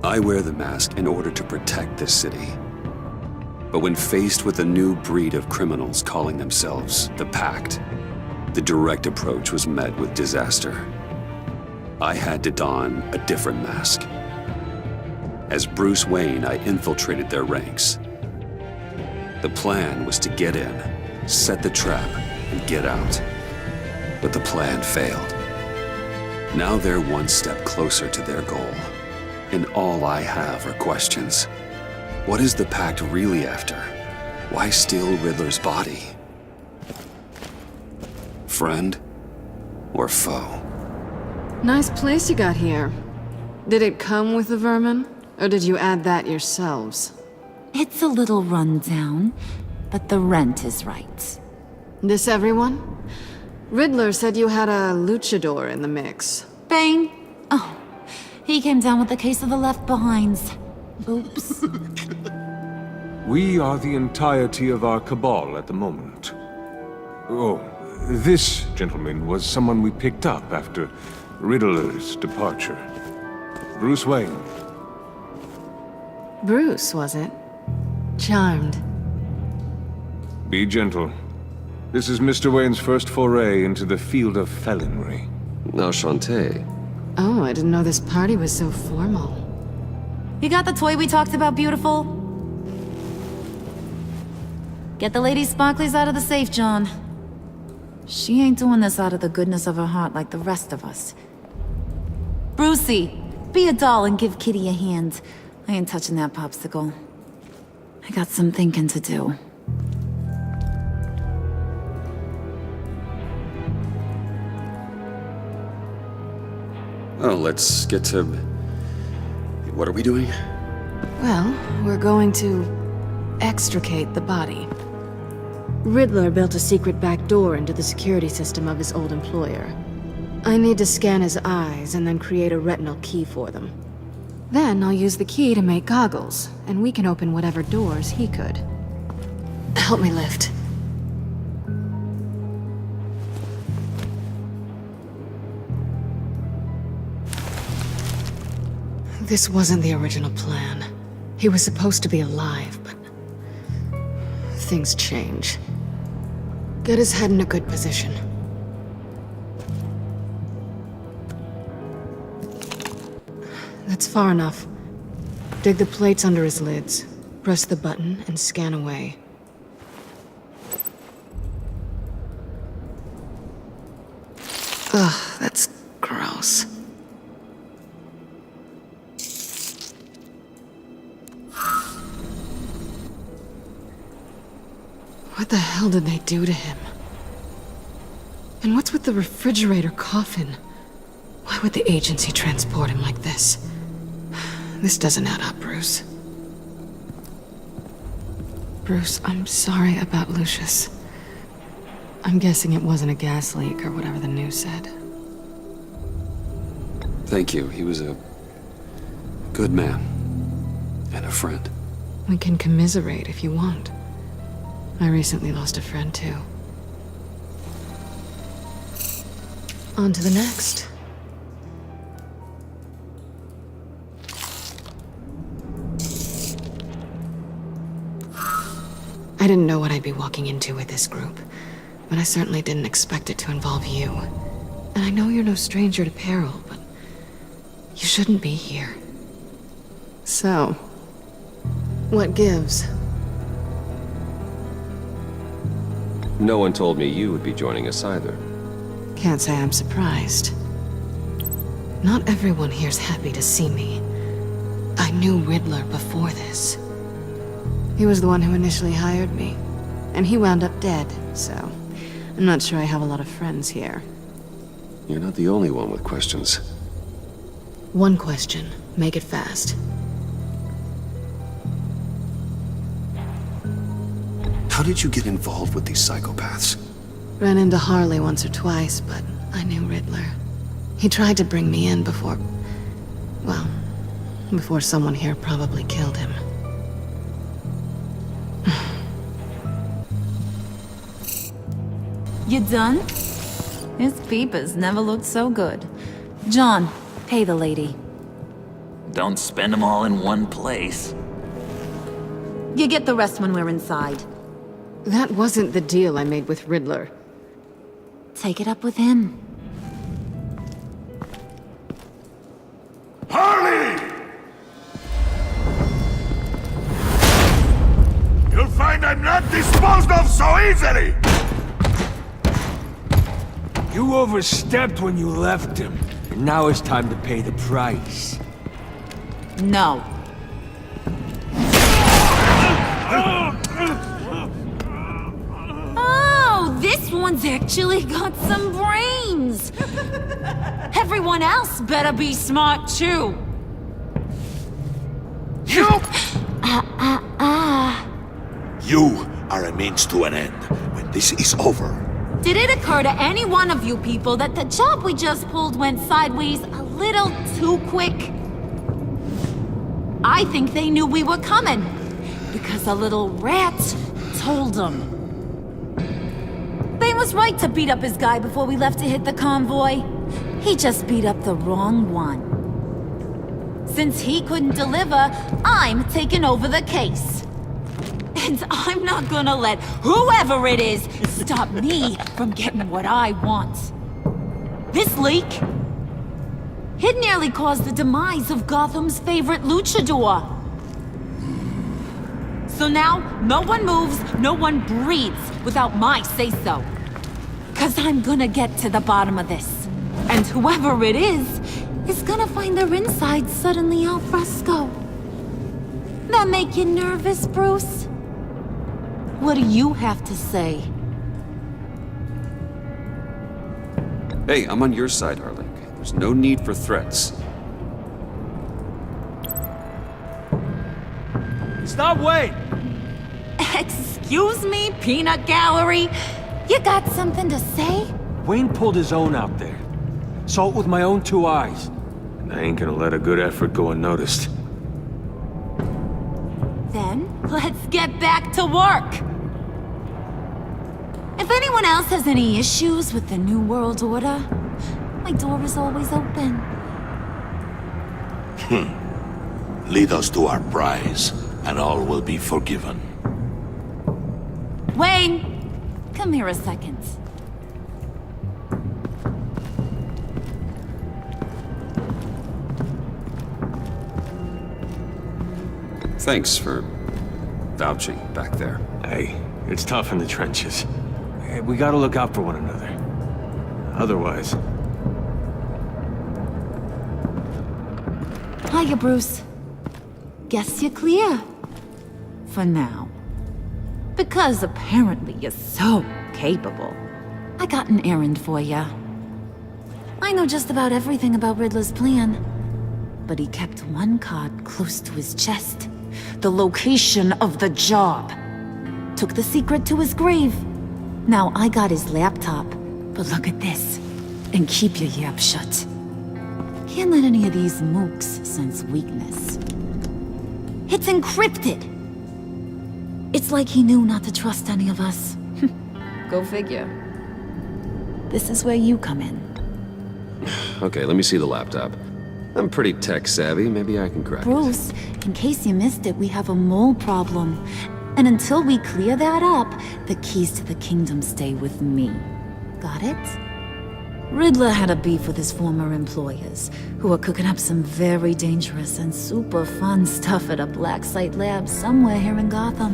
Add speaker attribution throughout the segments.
Speaker 1: I wear the mask in order to protect this city. But when faced with a new breed of criminals calling themselves the Pact, the direct approach was met with disaster. I had to don a different mask. As Bruce Wayne, I infiltrated their ranks. The plan was to get in, set the trap, and get out. But the plan failed. Now they're one step closer to their goal. And all I have are questions. What is the Pact really after? Why steal Riddler's body? Friend or foe?
Speaker 2: Nice place you got here. Did it come with the vermin? Or did you add that yourselves?
Speaker 3: It's a little run down, but the rent is right.
Speaker 2: This everyone? Riddler said you had a luchador in the mix.
Speaker 3: Bane? Oh, he came down with a case of the left behinds. Oops.
Speaker 4: We are the entirety of our cabal at the moment. Oh, this gentleman was someone we picked up after Riddler's departure. Bruce Wayne.
Speaker 2: Bruce, was it? Charmed.
Speaker 4: Be gentle. This is Mr. Wayne's first foray into the field of felonry.
Speaker 5: Enchanté.
Speaker 2: Oh, I didn't know this party was so formal.
Speaker 3: You got the toy we talked about, beautiful? Get the lady sparklies out of the safe, John. She ain't doing this out of the goodness of her heart like the rest of us. Brucey, be a doll and give Kitty a hand. I ain't touching that popsicle. I got some thinking to do.
Speaker 1: Oh, let's get to... What are we doing?
Speaker 2: Well, we're going to extricate the body. Riddler built a secret back door into the security system of his old employer. I need to scan his eyes and then create a retinal key for them. Then I'll use the key to make goggles, and we can open whatever doors he could. Help me lift. This wasn't the original plan. He was supposed to be alive, but things change. Get his head in a good position. That's far enough. Dig the plates under his lids. Press the button and scan away. Ugh, that's gross. What the hell did they do to him? And what's with the refrigerator coffin? Why would the agency transport him like this? This doesn't add up, Bruce. Bruce, I'm sorry about Lucius. I'm guessing it wasn't a gas leak or whatever the news said.
Speaker 1: Thank you. He was a good man. And a friend.
Speaker 2: We can commiserate if you want. I recently lost a friend, too. On to the next. I didn't know what I'd be walking into with this group, but I certainly didn't expect it to involve you. And I know you're no stranger to peril, but you shouldn't be here. So, what gives?
Speaker 5: No one told me you would be joining us either.
Speaker 2: Can't say I'm surprised. Not everyone here's happy to see me. I knew Riddler before this. He was the one who initially hired me, and he wound up dead, so I'm not sure I have a lot of friends here.
Speaker 1: You're not the only one with questions.
Speaker 2: One question. Make it fast.
Speaker 1: How did you get involved with these psychopaths?
Speaker 2: Ran into Harley once or twice, but I knew Riddler. He tried to bring me in before... well, before someone here probably killed him.
Speaker 3: You done? His peepers never looked so good. John, pay the lady.
Speaker 6: Don't spend them all in one place.
Speaker 3: You get the rest when we're inside.
Speaker 2: That wasn't the deal I made with Riddler.
Speaker 3: Take it up with him.
Speaker 7: Harley! You'll find I'm not disposed of so easily!
Speaker 8: You overstepped when you left him, and now it's time to pay the price.
Speaker 3: No. Oh, this one's actually got some brains! Everyone else better be smart too!
Speaker 7: You! You are a means to an end. When this is over,
Speaker 3: Did it occur to any one of you people that the job we just pulled went sideways a little too quick? I think they knew we were coming, because a little rat told them. They was right to beat up his guy before we left to hit the convoy. He just beat up the wrong one. Since he couldn't deliver, I'm taking over the case. And I'm not gonna let whoever it is stop me from getting what I want. This leak, it nearly caused the demise of Gotham's favorite luchador. So now, no one moves, no one breathes without my say-so. 'Cause I'm gonna get to the bottom of this. And whoever it is gonna find their insides suddenly al fresco. That make you nervous, Bruce? What do you have to say?
Speaker 1: Hey, I'm on your side, Harley. There's no need for threats.
Speaker 8: Stop, wait!
Speaker 3: Excuse me, peanut gallery? You got something to say?
Speaker 8: Wayne pulled his own out there. Saw it with my own two eyes.
Speaker 4: And I ain't gonna let a good effort go unnoticed.
Speaker 3: Then, let's get back to work. If anyone else has any issues with the New World Order, my door is always open.
Speaker 7: lead us to our prize, and all will be forgiven.
Speaker 3: Wayne, come here a second.
Speaker 1: Thanks for vouching back there.
Speaker 4: Hey, it's tough in the trenches. Hey, we gotta look out for one another. Otherwise...
Speaker 3: Hiya, Bruce. Guess you're clear. For now. Because apparently you're so capable. I got an errand for ya. I know just about everything about Riddler's plan. But he kept one card close to his chest. The location of the job. Took the secret to his grave. Now I got his laptop. But look at this. And keep your yap shut. Can't let any of these mooks sense weakness. It's encrypted! It's like he knew not to trust any of us. Go figure. This is where you come in.
Speaker 1: Okay, let me see the laptop. I'm pretty tech savvy, maybe I can crack it.
Speaker 3: Bruce, in case you missed it, we have a mole problem. And until we clear that up, the keys to the kingdom stay with me. Got it? Riddler had a beef with his former employers, who are cooking up some very dangerous and super fun stuff at a black site lab somewhere here in Gotham.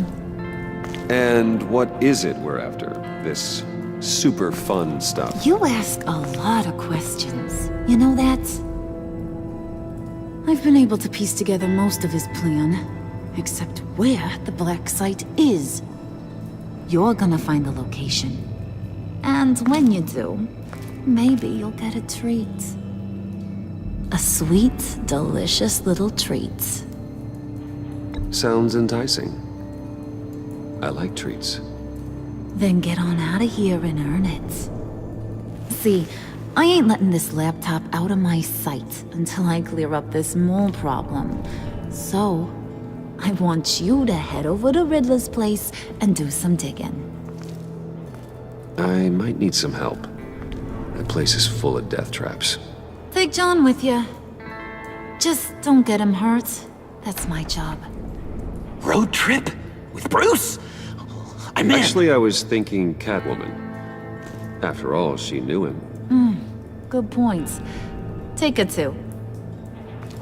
Speaker 1: And what is it we're after? This super fun stuff?
Speaker 3: You ask a lot of questions. You know that? I've been able to piece together most of his plan, except where the black site is. You're gonna find the location. And when you do, maybe you'll get a treat. A sweet, delicious little treat.
Speaker 1: Sounds enticing. I like treats.
Speaker 3: Then get on out of here and earn it. See, I ain't letting this laptop out of my sight until I clear up this mole problem. So, I want you to head over to Riddler's place and do some digging.
Speaker 1: I might need some help. That place is full of death traps.
Speaker 3: Take John with you. Just don't get him hurt. That's my job.
Speaker 6: Road trip? With Bruce? I'm in.
Speaker 1: Actually, I was thinking Catwoman. After all, she knew him.
Speaker 3: Good points. Take it too.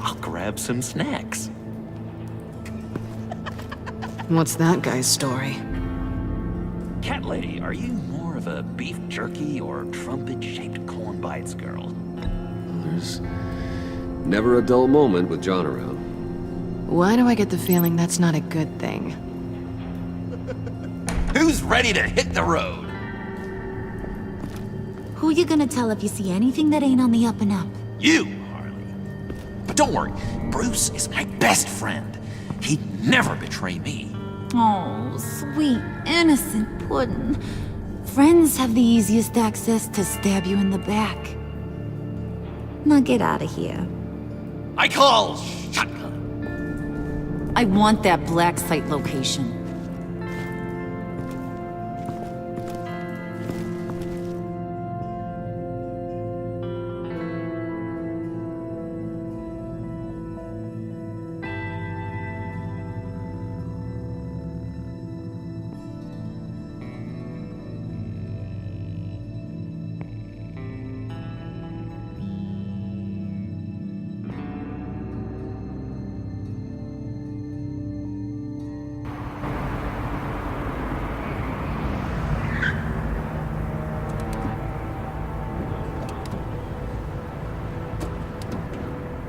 Speaker 6: I'll grab some snacks.
Speaker 2: What's that guy's story?
Speaker 6: Cat lady, are you more of a beef jerky or trumpet-shaped corn bites girl?
Speaker 1: There's never a dull moment with John around.
Speaker 2: Why do I get the feeling that's not a good thing?
Speaker 6: Who's ready to hit the road?
Speaker 3: Who you gonna tell if you see anything that ain't on the up and up?
Speaker 6: You, Harley. But don't worry, Bruce is my best friend. He'd never betray me.
Speaker 3: Oh, sweet, innocent puddin'. Friends have the easiest access to stab you in the back. Now get out of here.
Speaker 6: I call shotgun.
Speaker 3: I want that black site location.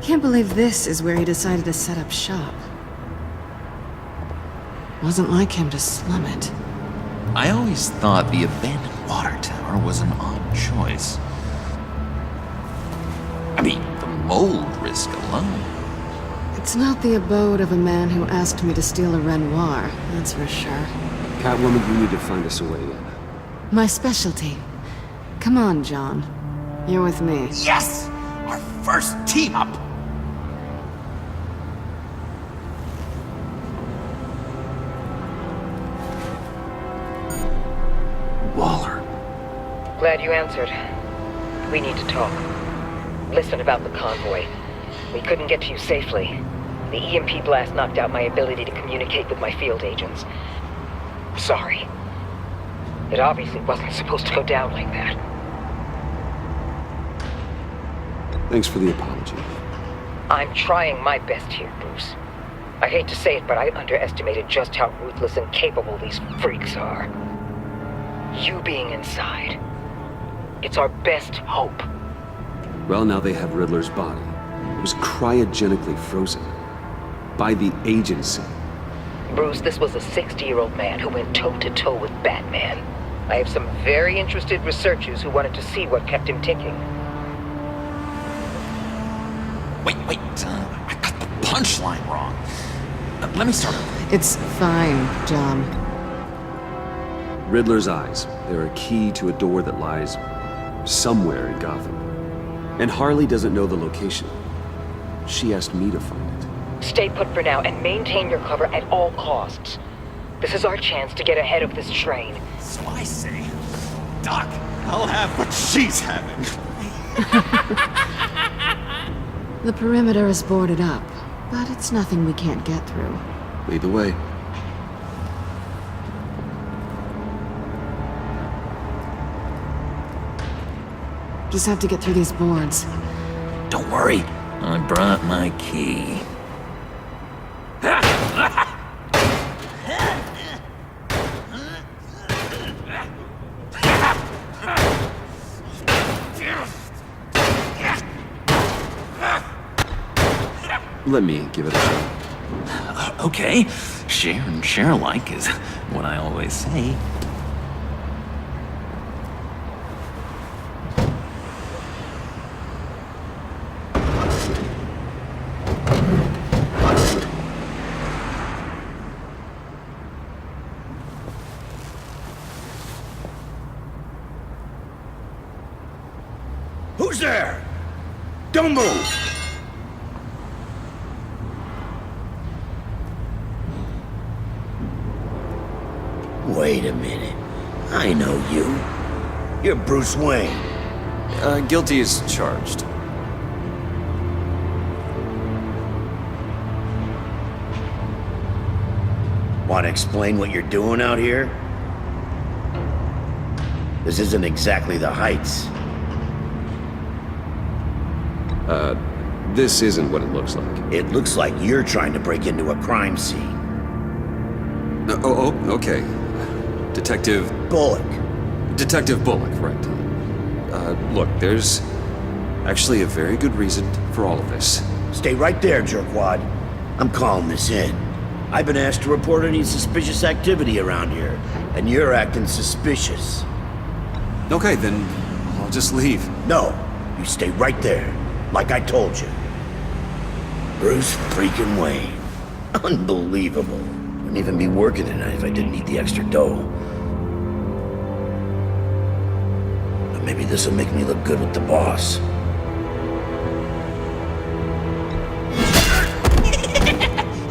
Speaker 2: Can't believe this is where he decided to set up shop. Wasn't like him to slum it.
Speaker 6: I always thought the abandoned water tower was an odd choice. I mean, the mold risk alone.
Speaker 2: It's not the abode of a man who asked me to steal a Renoir, that's for sure.
Speaker 1: Catwoman, you need to find us a way in.
Speaker 2: My specialty. Come on, John. You're with me.
Speaker 6: Yes! Our first team up!
Speaker 1: Waller.
Speaker 9: Glad you answered. We need to talk. Listen about the convoy. We couldn't get to you safely. The EMP blast knocked out my ability to communicate with my field agents. Sorry. It obviously wasn't supposed to go down like that.
Speaker 1: Thanks for the apology.
Speaker 9: I'm trying my best here, Bruce. I hate to say it, but I underestimated just how ruthless and capable these freaks are. You being inside, it's our best hope.
Speaker 1: Well, now they have Riddler's body. It was cryogenically frozen. By the agency.
Speaker 9: Bruce, this was a 60-year-old man who went toe-to-toe with Batman. I have some very interested researchers who wanted to see what kept him ticking.
Speaker 6: Wait, I got the punchline wrong. Let me start over.
Speaker 2: It's fine, John.
Speaker 1: Riddler's eyes. They're a key to a door that lies somewhere in Gotham. And Harley doesn't know the location. She asked me to find it.
Speaker 9: Stay put for now and maintain your cover at all costs. This is our chance to get ahead of this train.
Speaker 6: So I say, Doc, I'll have what she's having.
Speaker 2: The perimeter is boarded up, but it's nothing we can't get through.
Speaker 1: Lead the way.
Speaker 2: Just have to get through these boards.
Speaker 6: Don't worry, I brought my key.
Speaker 1: Let me give it a shot.
Speaker 6: Okay, share and share alike is what I always say.
Speaker 8: Who's there? Don't move! Wait a minute. I know you. You're Bruce Wayne.
Speaker 1: Guilty as charged.
Speaker 10: Want to explain what you're doing out here? This isn't exactly the Heights.
Speaker 1: This isn't what it looks like.
Speaker 10: It looks like you're trying to break into a crime scene.
Speaker 1: Okay. Detective
Speaker 10: Bullock.
Speaker 1: Right. Look, there's actually a very good reason for all of this.
Speaker 10: Stay right there, jerkwad. I'm calling this in. I've been asked to report any suspicious activity around here, and you're acting suspicious.
Speaker 1: Okay, then I'll just leave.
Speaker 10: No, you stay right there, like I told you. Bruce freaking Wayne. Unbelievable. Wouldn't even be working tonight if I didn't need the extra dough. But maybe this'll make me look good with the boss.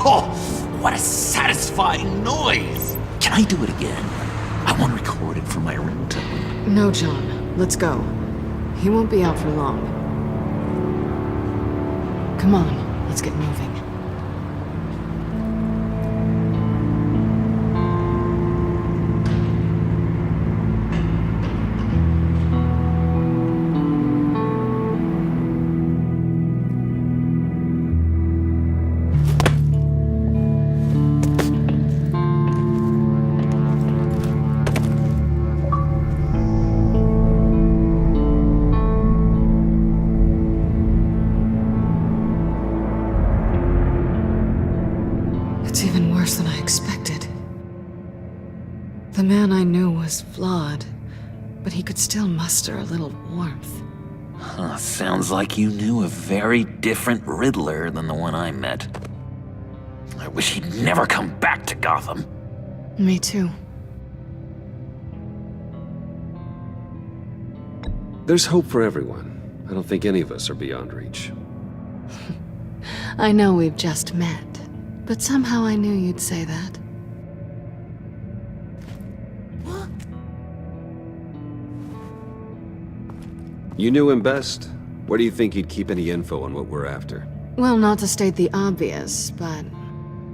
Speaker 6: Oh, what a satisfying noise! Can I do it again? I want to record it for my ringtone.
Speaker 2: No, John. Let's go. He won't be out for long. Come on, let's get moving. It's even worse than I expected. The man I knew was flawed, but he could still muster a little warmth.
Speaker 6: Huh, sounds like you knew a very different Riddler than the one I met. I wish he'd never come back to Gotham.
Speaker 2: Me too.
Speaker 1: There's hope for everyone. I don't think any of us are beyond reach.
Speaker 2: I know we've just met, but somehow I knew you'd say that.
Speaker 1: You knew him best. Where do you think he'd keep any info on what we're after?
Speaker 2: Well, not to state the obvious, but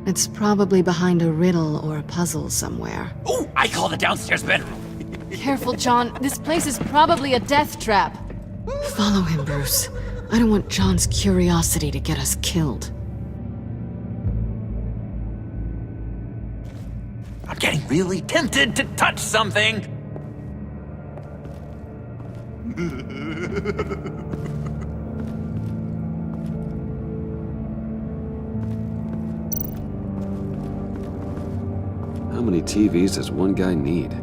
Speaker 2: it's probably behind a riddle or a puzzle somewhere.
Speaker 6: Oh, I call the downstairs bedroom.
Speaker 2: Careful, John. This place is probably a death trap. Follow him, Bruce. I don't want John's curiosity to get us killed.
Speaker 6: I'm getting really tempted to touch something.
Speaker 1: How many TVs does one guy need?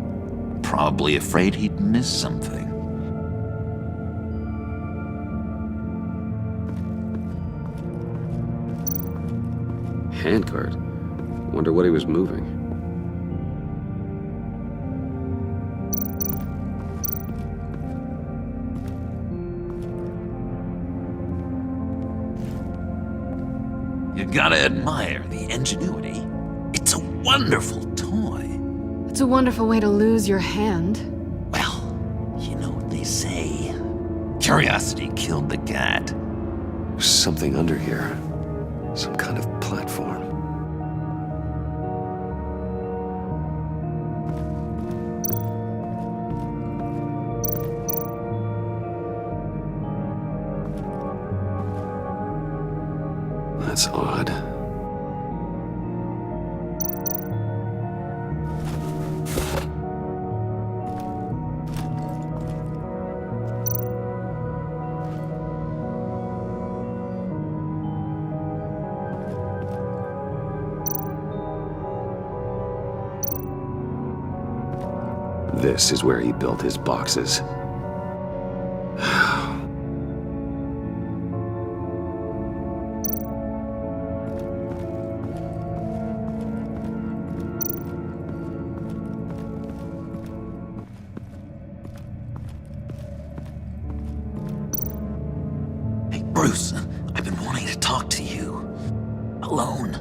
Speaker 6: Probably afraid he'd miss something.
Speaker 1: Handcart. Wonder what he was moving.
Speaker 6: You gotta admire the ingenuity. It's a wonderful toy.
Speaker 2: It's a wonderful way to lose your hand.
Speaker 6: Well, you know what they say. Curiosity killed the cat.
Speaker 1: There's something under here. Some kind of platform. That's odd. This is where he built his boxes.
Speaker 6: Hey, Bruce, I've been wanting to talk to you. Alone.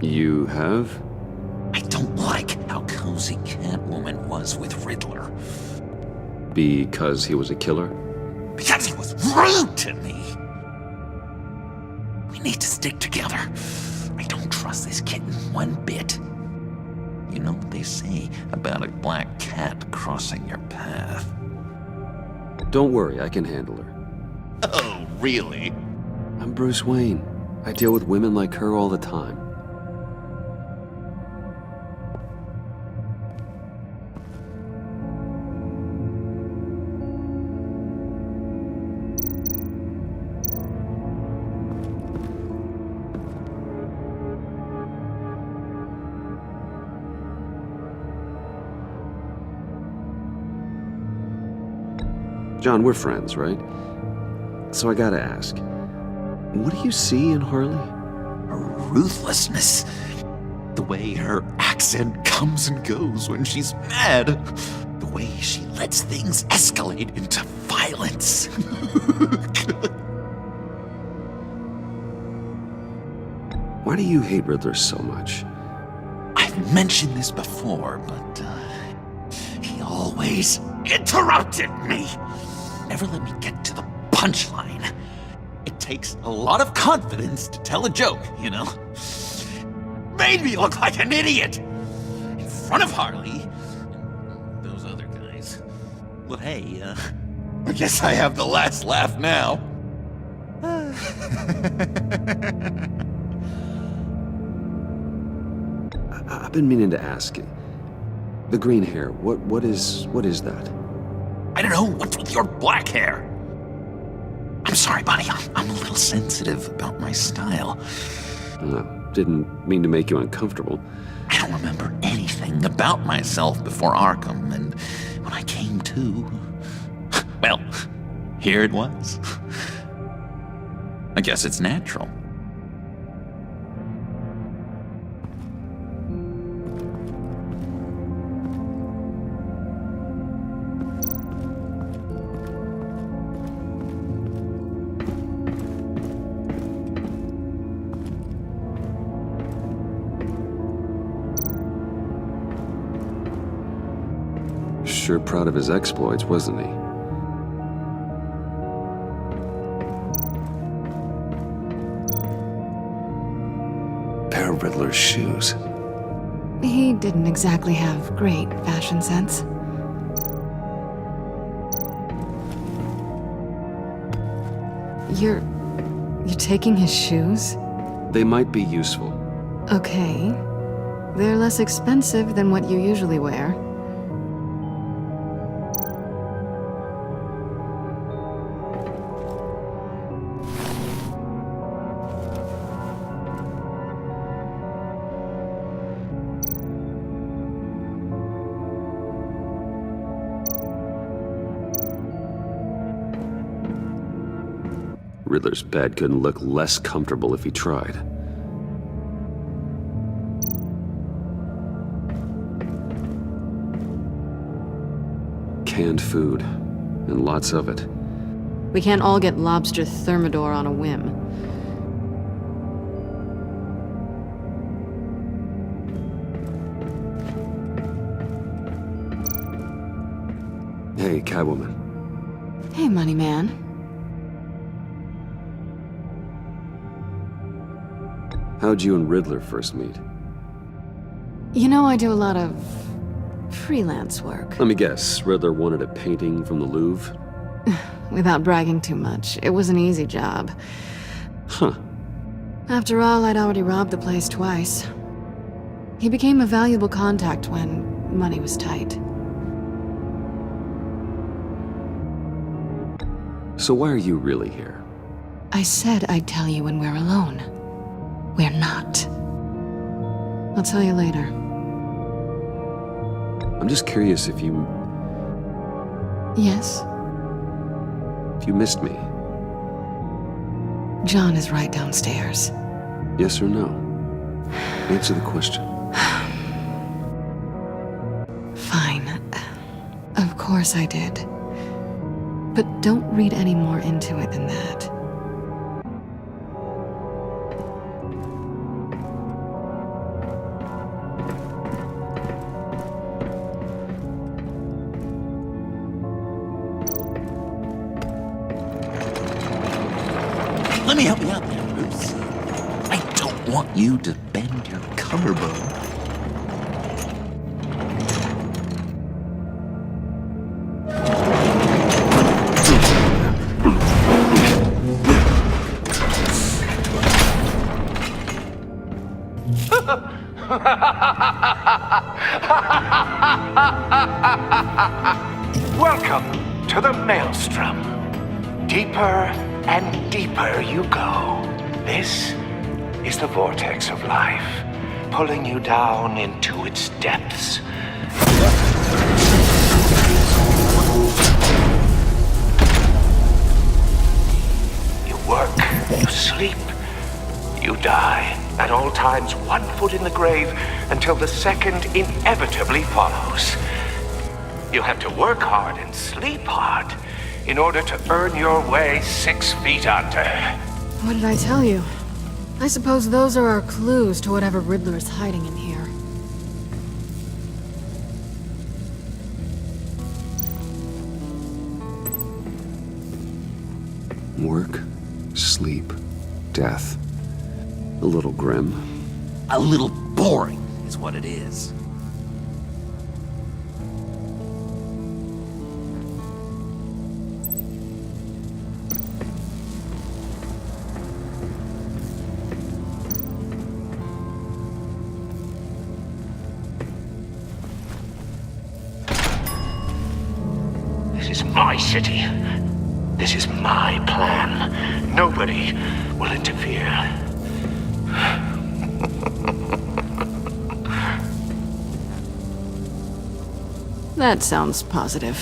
Speaker 1: You have?
Speaker 6: I don't like how cozy Catwoman was with Riddler.
Speaker 1: Because he was a killer?
Speaker 6: Because he was rude to me. We need to stick together. I don't don't trust this kitten one bit. You know what they say about a black cat crossing your path?
Speaker 1: Don't worry, I can handle her.
Speaker 6: Oh, really?
Speaker 1: I'm Bruce Wayne. I deal with women like her all the time. John, we're friends, right? So I gotta ask, what do you see in Harley?
Speaker 6: Her ruthlessness. The way her accent comes and goes when she's mad. The way she lets things escalate into violence.
Speaker 1: Why do you hate Riddler so much?
Speaker 6: I've mentioned this before, but he always interrupted me. Never let me get to the punchline. It takes a lot of confidence to tell a joke, you know? Made me look like an idiot in front of Harley and those other guys. Well, hey, I guess I have the last laugh now.
Speaker 1: I've been meaning to ask you. The green hair, what is that?
Speaker 6: I don't know what's with your black hair. I'm sorry, buddy. I'm a little sensitive about my style.
Speaker 1: Didn't mean to make you uncomfortable.
Speaker 6: I don't remember anything about myself before Arkham, and when I came to, well, here it was. I guess it's natural.
Speaker 1: Sure proud of his exploits, wasn't he? Pair of Riddler's shoes.
Speaker 2: He didn't exactly have great fashion sense. You're taking his shoes?
Speaker 1: They might be useful.
Speaker 2: Okay. They're less expensive than what you usually wear.
Speaker 1: Riddler's bed couldn't look less comfortable if he tried. Canned food, and lots of it.
Speaker 2: We can't all get lobster thermidor on a whim.
Speaker 1: Hey, Catwoman.
Speaker 2: Hey, money man.
Speaker 1: How'd you and Riddler first meet?
Speaker 2: You know, I do a lot of freelance work.
Speaker 1: Let me guess, Riddler wanted a painting from the Louvre?
Speaker 2: Without bragging too much, it was an easy job.
Speaker 1: Huh.
Speaker 2: After all, I'd already robbed the place twice. He became a valuable contact when money was tight.
Speaker 1: So why are you really here?
Speaker 2: I said I'd tell you when we're alone. We're not. I'll tell you later.
Speaker 1: I'm just curious if you
Speaker 2: Yes?
Speaker 1: missed me.
Speaker 2: John is right downstairs.
Speaker 1: Yes or no? Answer the question.
Speaker 2: Fine. Of course I did. But don't read any more into it than that.
Speaker 6: Let me help you out there, Bruce. I don't want you to bend your collarbone.
Speaker 11: Welcome to the Maelstrom. Deeper and deeper you go. This is the vortex of life, pulling you down into its depths. You work, you sleep, you die. At all times, 1 foot in the grave until the second inevitably follows. You have to work hard and sleep hard in order to earn your way 6 feet under.
Speaker 2: What did I tell you? I suppose those are our clues to whatever Riddler is hiding in here.
Speaker 1: Work, sleep, death. A little grim.
Speaker 6: A little boring is what it is.
Speaker 11: This is my city. This is my plan. Nobody will interfere.
Speaker 2: That sounds positive.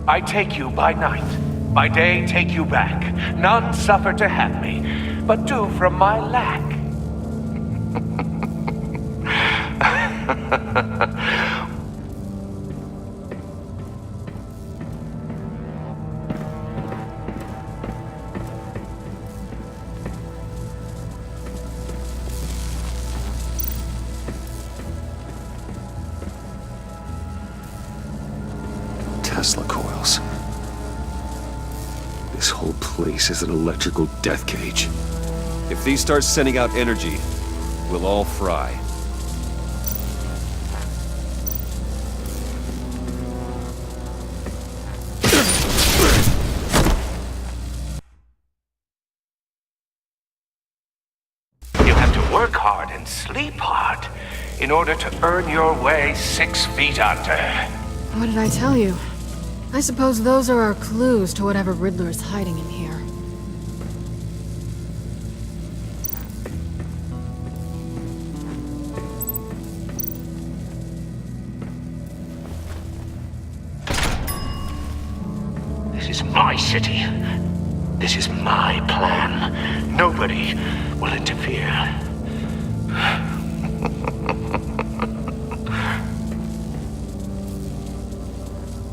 Speaker 11: I take you by night, by day take you back. None suffer to have me, but do from my lack.
Speaker 1: Tesla coils. This whole place is an electrical death cage.
Speaker 5: If these start sending out energy, we'll all fry.
Speaker 11: You have to work hard and sleep hard in order to earn your way 6 feet under.
Speaker 2: What did I tell you? I suppose those are our clues to whatever Riddler is hiding in here.
Speaker 11: This is my city. This is my plan. Nobody will interfere.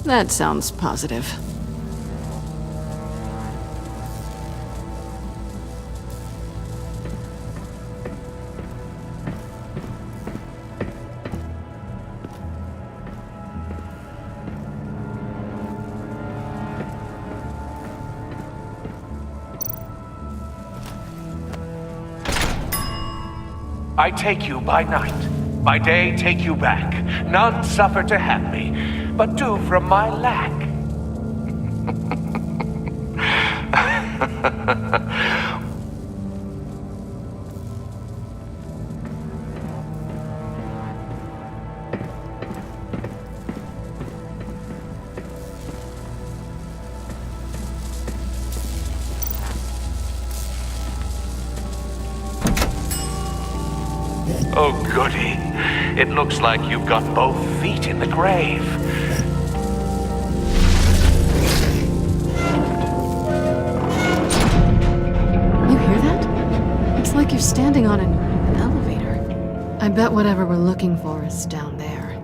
Speaker 2: That sounds positive.
Speaker 11: I take you by night, by day take you back. None suffer to have me, but do from my lack. Oh, goody. It looks like you've got both feet in the grave.
Speaker 2: You hear that? It's like you're standing on an elevator. I bet whatever we're looking for is down there.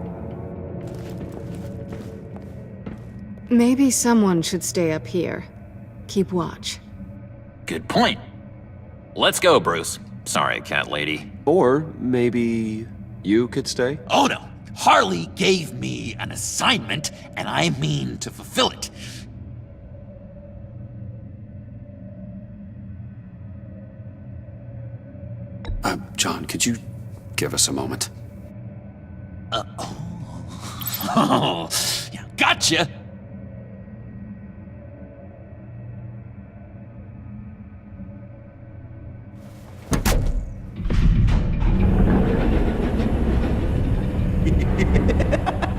Speaker 2: Maybe someone should stay up here. keep watch.
Speaker 6: Good point. Let's go, Bruce. Sorry, cat lady.
Speaker 1: Or maybe you could stay?
Speaker 6: Oh no! Harley gave me an assignment, and I mean to fulfill it.
Speaker 1: John, could you give us a moment?
Speaker 6: Oh, yeah, gotcha!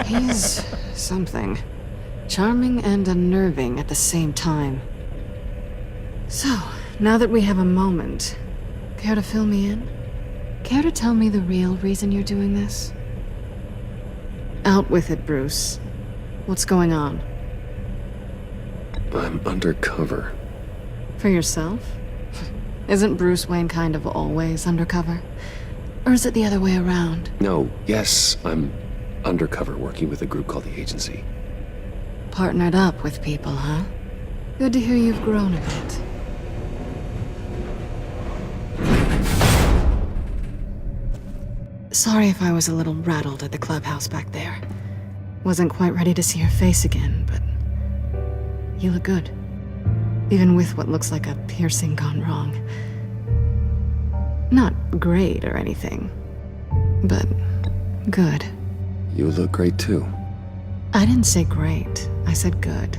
Speaker 2: He's something. Charming and unnerving at the same time. So, now that we have a moment, care to fill me in? Care to tell me the real reason you're doing this? Out with it, Bruce. What's going on?
Speaker 1: I'm undercover.
Speaker 2: For yourself? Isn't Bruce Wayne kind of always undercover? Or is it the other way around?
Speaker 1: No, yes, I'm undercover working with a group called the Agency.
Speaker 2: Partnered up with people, huh? Good to hear you've grown a bit. Sorry if I was a little rattled at the clubhouse back there. Wasn't quite ready to see your face again, but you look good. Even with what looks like a piercing gone wrong. Not great or anything, but good.
Speaker 1: You look great too.
Speaker 2: I didn't say great, I said good.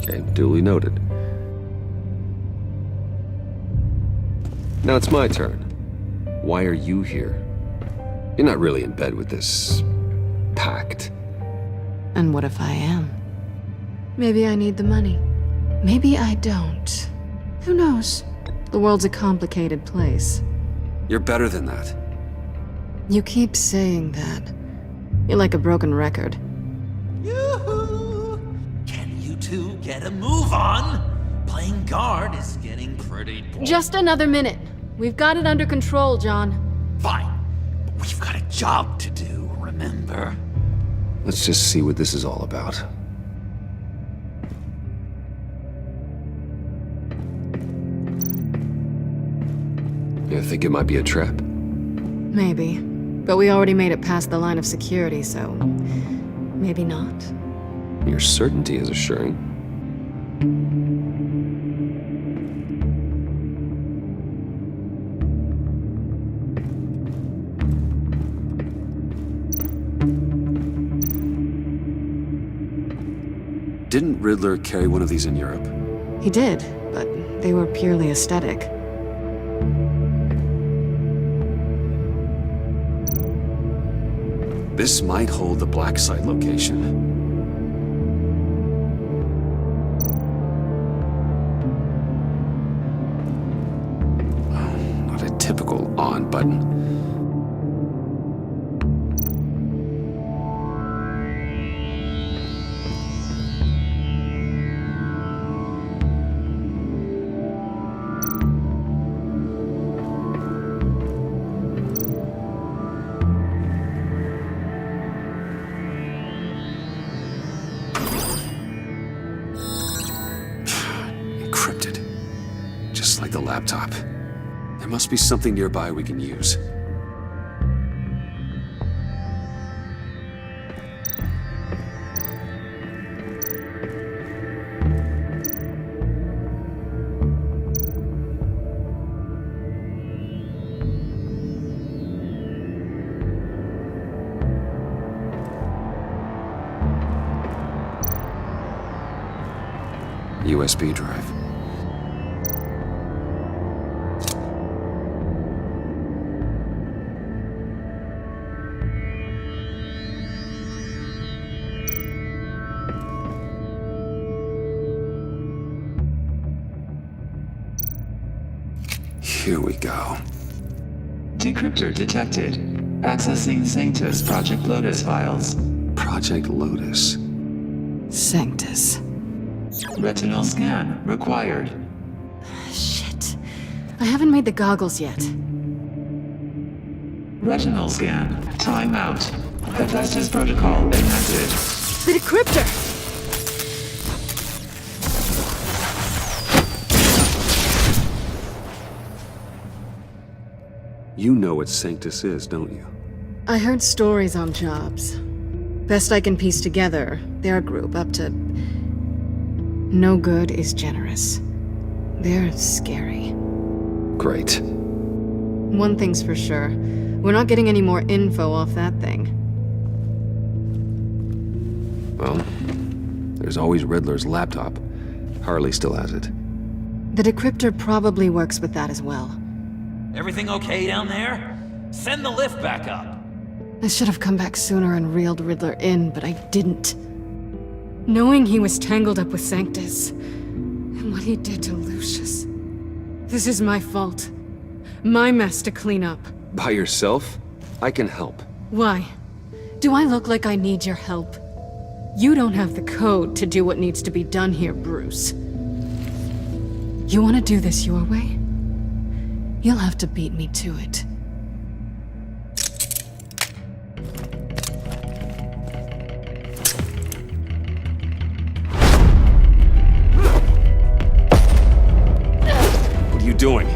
Speaker 1: Okay, duly noted. Now it's my turn. Why are you here? You're not really in bed with this pact.
Speaker 2: And what if I am? Maybe I need the money. Maybe I don't. Who knows? The world's a complicated place.
Speaker 1: You're better than that.
Speaker 2: You keep saying that. You're like a broken record.
Speaker 6: Yoo-hoo! Can you two get a move on? Playing guard is getting pretty boring.
Speaker 2: Just another minute. We've got it under control, John.
Speaker 6: Fine. But we've got a job to do, remember?
Speaker 1: Let's just see what this is all about. You think it might be a trap?
Speaker 2: Maybe. But we already made it past the line of security, so maybe not.
Speaker 1: Your certainty is assuring. Didn't Riddler carry one of these in Europe?
Speaker 2: He did, but they were purely aesthetic.
Speaker 1: This might hold the black site location. Oh, not a typical on button. Like the laptop. There must be something nearby we can use. USB drive. Here we go.
Speaker 12: Decryptor detected. Accessing Sanctus Project Lotus files.
Speaker 1: Project Lotus.
Speaker 2: Sanctus.
Speaker 12: Retinal scan required.
Speaker 2: Shit. I haven't made the goggles yet.
Speaker 12: Retinal scan. Timeout. Hephaestus protocol enacted.
Speaker 2: The decryptor!
Speaker 1: You know what Sanctus is, don't you?
Speaker 2: I heard stories on jobs. Best I can piece together, they're a group up to... No good is generous. They're scary.
Speaker 1: Great.
Speaker 2: One thing's for sure. We're not getting any more info off that thing.
Speaker 1: Well, there's always Riddler's laptop. Harley still has it.
Speaker 2: The decryptor probably works with that as well.
Speaker 6: Everything okay down there? Send the lift back up.
Speaker 2: I should have come back sooner and reeled Riddler in, but I didn't. Knowing he was tangled up with Sanctus, and what he did to Lucius. This is my fault. My mess to clean up.
Speaker 1: By yourself? I can help.
Speaker 2: Why? Do I look like I need your help? You don't have the code to do what needs to be done here, Bruce. You want to do this your way? You'll have to beat me to it.
Speaker 1: What are you doing?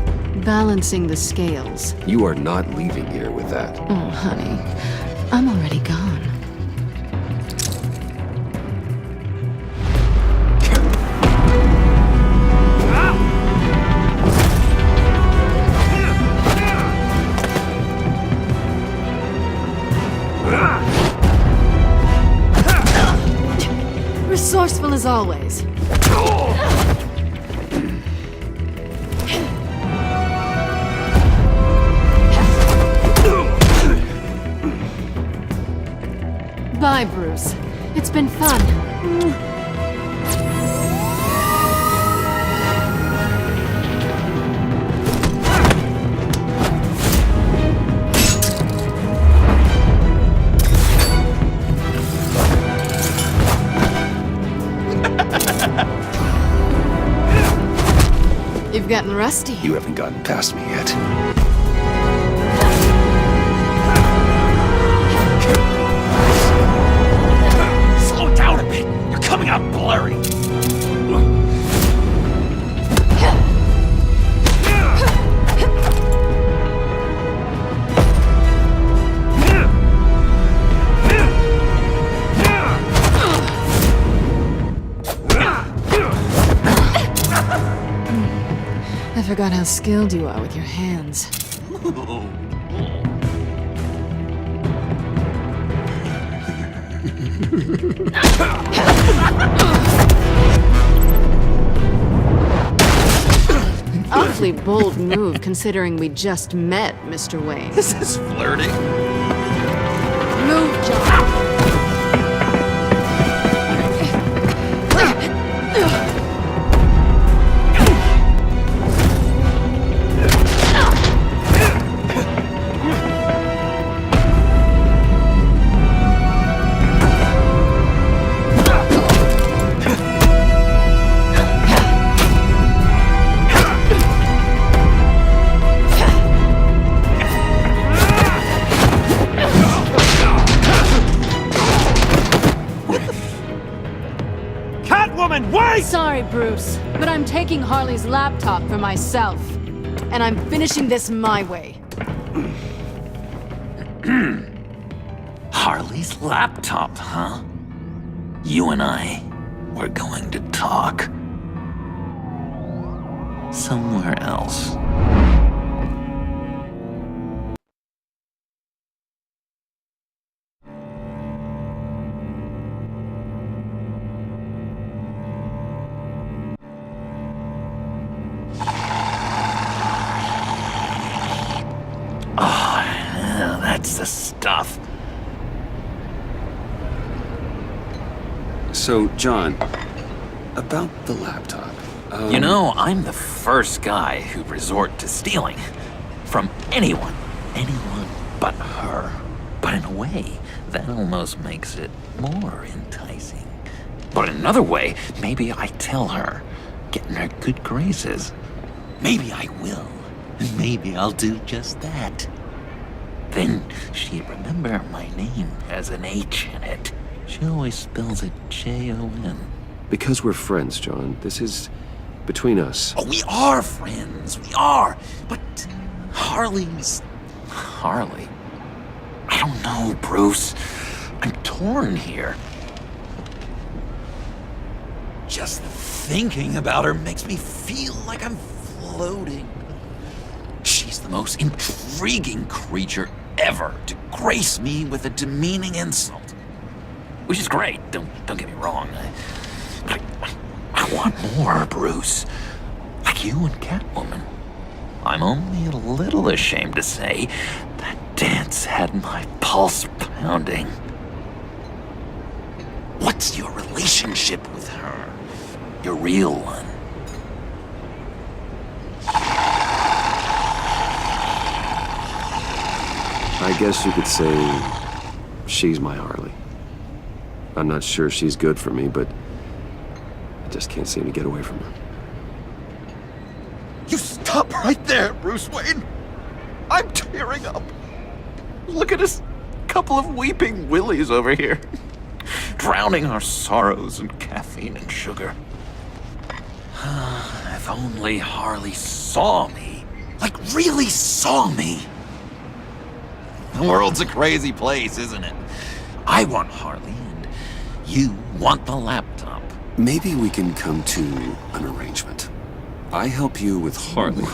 Speaker 2: Balancing the scales.
Speaker 1: You are not leaving here with that.
Speaker 2: Oh, honey. I'm already gone. Resourceful as always. Bye, Bruce. It's been fun. You've gotten rusty.
Speaker 1: You haven't gotten past me yet.
Speaker 6: Slow down a bit. You're coming out blurry.
Speaker 2: I forgot how skilled you are with your hands. An awfully bold move considering we just met, Mr. Wayne.
Speaker 6: This is flirting.
Speaker 2: Move, John. Sorry, Bruce, but I'm taking Harley's laptop for myself. And I'm finishing this my way.
Speaker 6: Harley's laptop, huh? You and I, we're going to talk. Somewhere else. That's the stuff.
Speaker 1: So, John, about the laptop.
Speaker 6: You know, I'm the first guy who'd resort to stealing. From anyone. Anyone but her. But in a way, that almost makes it more enticing. But in another way, maybe I tell her, get in her good graces. Maybe I will. And maybe I'll do just that. Then she'd remember my name has an H in it. She always spells it Jon.
Speaker 1: Because we're friends, John. This is between us.
Speaker 6: Oh, we are friends. We are. But Harley's Harley? I don't know, Bruce. I'm torn here. Just thinking about her makes me feel like I'm floating. She's the most intriguing creature ever to grace me with a demeaning insult. Which is great, don't get me wrong. I want more, Bruce. Like you and Catwoman. I'm only a little ashamed to say that dance had my pulse pounding. What's your relationship with her? Your real one?
Speaker 1: I guess you could say she's my Harley. I'm not sure she's good for me, but I just can't seem to get away from her.
Speaker 6: You stop right there, Bruce Wayne. I'm tearing up. Look at us, couple of weeping willies over here. Drowning our sorrows in caffeine and sugar. If only Harley saw me. Like, really saw me. The world's a crazy place, isn't it? I want Harley, and you want the laptop.
Speaker 1: Maybe we can come to an arrangement. I help you with Harley.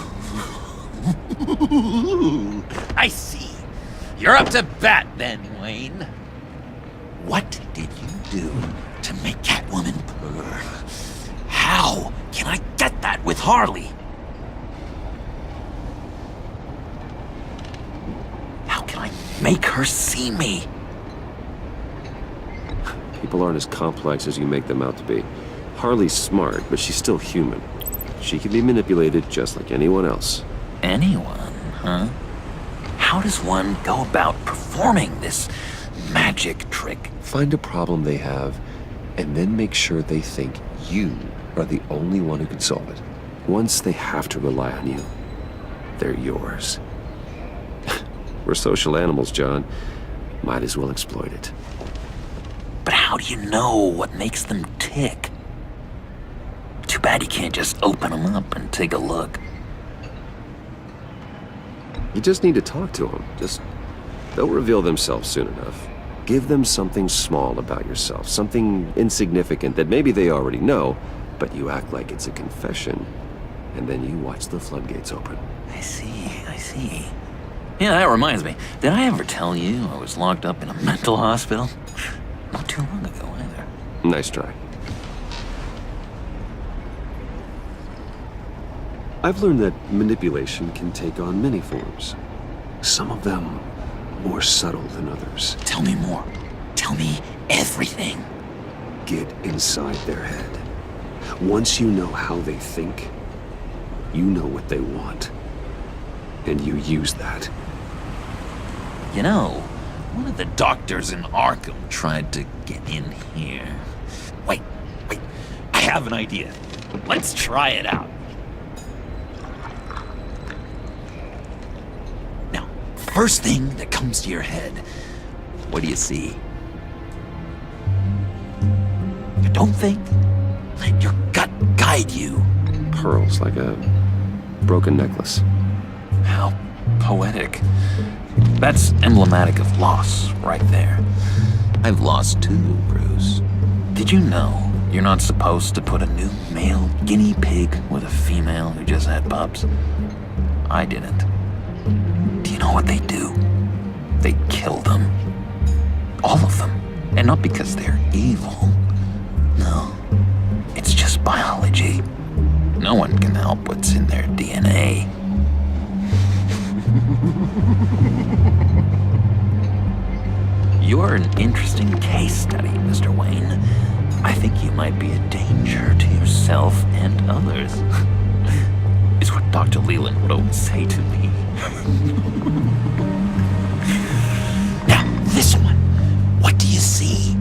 Speaker 6: I see. You're up to bat then, Wayne. What did you do to make Catwoman purr? How can I get that with Harley? How can I make her see me?
Speaker 1: People aren't as complex as you make them out to be. Harley's smart, but she's still human. She can be manipulated just like anyone else.
Speaker 6: Anyone, huh? How does one go about performing this magic trick?
Speaker 1: Find a problem they have, and then make sure they think you are the only one who can solve it. Once they have to rely on you, they're yours. We're social animals, John. Might as well exploit it.
Speaker 6: But how do you know what makes them tick? Too bad you can't just open them up and take a look.
Speaker 1: You just need to talk to them. They'll reveal themselves soon enough. Give them something small about yourself, something insignificant that maybe they already know, but you act like it's a confession, and then you watch the floodgates open.
Speaker 6: I see. Yeah, that reminds me. Did I ever tell you I was locked up in a mental hospital? Not too long ago, either.
Speaker 1: Nice try. I've learned that manipulation can take on many forms. Some of them more subtle than others.
Speaker 6: Tell me more. Tell me everything.
Speaker 1: Get inside their head. Once you know how they think, you know what they want. And you use that.
Speaker 6: You know, one of the doctors in Arkham tried to get in here. Wait. I have an idea. Let's try it out. Now, first thing that comes to your head, what do you see? Don't think. Let your gut guide you.
Speaker 1: Pearls, like a broken necklace.
Speaker 6: How poetic. That's emblematic of loss, right there. I've lost too, Bruce. Did you know you're not supposed to put a new male guinea pig with a female who just had pups? I didn't. Do you know what they do? They kill them. All of them. And not because they're evil. No. It's just biology. No one can help what's in their DNA. You're an interesting case study, Mr. Wayne. I think you might be a danger to yourself and others. Is what Dr. Leland would always say to me. Now, this one. What do you see?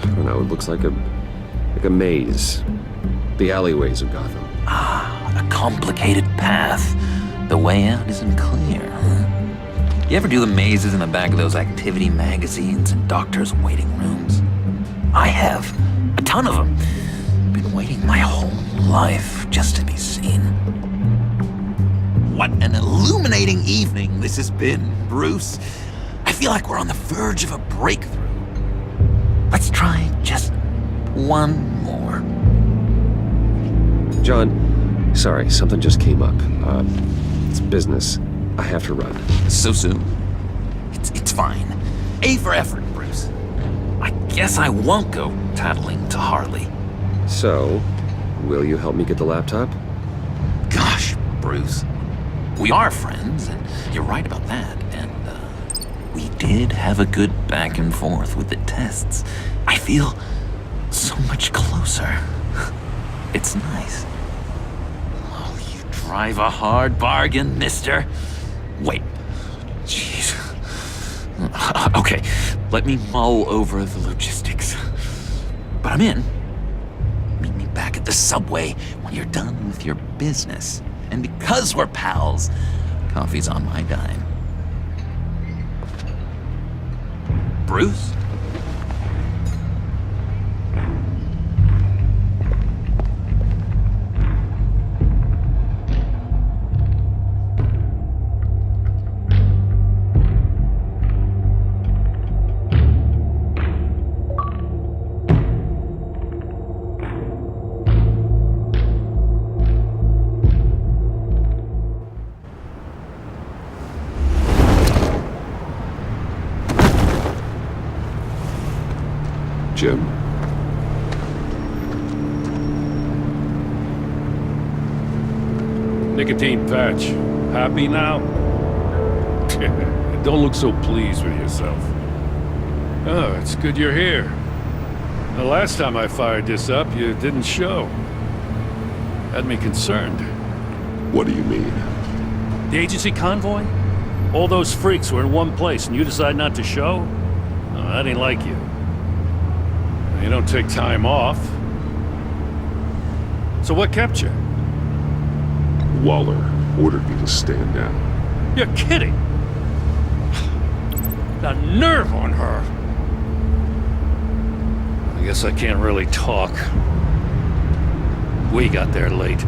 Speaker 1: I don't know, it looks like a maze. The alleyways of Gotham.
Speaker 6: A complicated path. The way out isn't clear, huh? You ever do the mazes in the back of those activity magazines and doctors' waiting rooms? I have. A ton of them. Been waiting my whole life just to be seen. What an illuminating evening this has been, Bruce. I feel like we're on the verge of a breakthrough. Let's try just one more.
Speaker 5: John, sorry, something just came up. It's business. I have to run.
Speaker 6: So soon? It's fine. A for effort, Bruce. I guess I won't go tattling to Harley.
Speaker 5: So, will you help me get the laptop?
Speaker 6: Gosh, Bruce. We are friends, and you're right about that. And, we did have a good back and forth with the tests. I feel so much closer. It's nice. Oh, you drive a hard bargain, mister. Wait. Jeez. Okay, let me mull over the logistics. But I'm in. Meet me back at the subway when you're done with your business. And because we're pals, coffee's on my dime. Bruce?
Speaker 1: Jim?
Speaker 13: Nicotine patch. Happy now? Don't look so pleased with yourself. Oh, it's good you're here. The last time I fired this up, you didn't show. Had me concerned.
Speaker 1: What do you mean?
Speaker 13: The agency convoy? All those freaks were in one place and you decide not to show? Oh, that ain't like you. You don't take time off. So what kept you?
Speaker 1: Waller ordered me to stand down.
Speaker 13: You're kidding! The nerve on her! I guess I can't really talk. We got there late.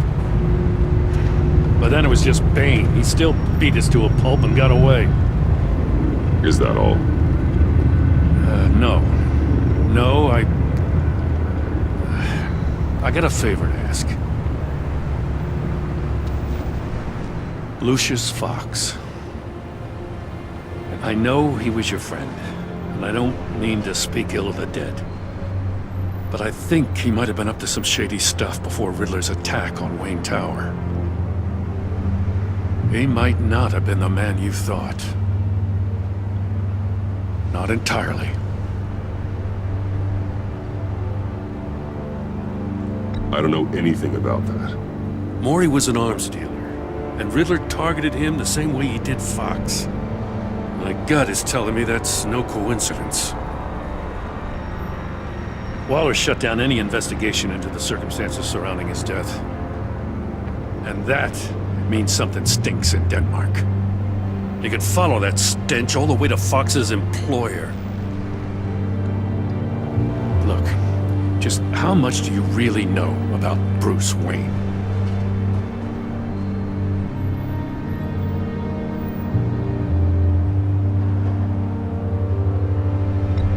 Speaker 13: But then it was just Bane. He still beat us to a pulp and got away.
Speaker 1: Is that all?
Speaker 13: No. No, I got a favor to ask. Lucius Fox. I know he was your friend, and I don't mean to speak ill of the dead. But I think he might have been up to some shady stuff before Riddler's attack on Wayne Tower. He might not have been the man you thought. Not entirely.
Speaker 1: I don't know anything about that.
Speaker 13: Maury was an arms dealer, and Riddler targeted him the same way he did Fox. My gut is telling me that's no coincidence. Waller shut down any investigation into the circumstances surrounding his death. And that means something stinks in Denmark. You could follow that stench all the way to Fox's employer. Look, just how much do you really know about Bruce Wayne?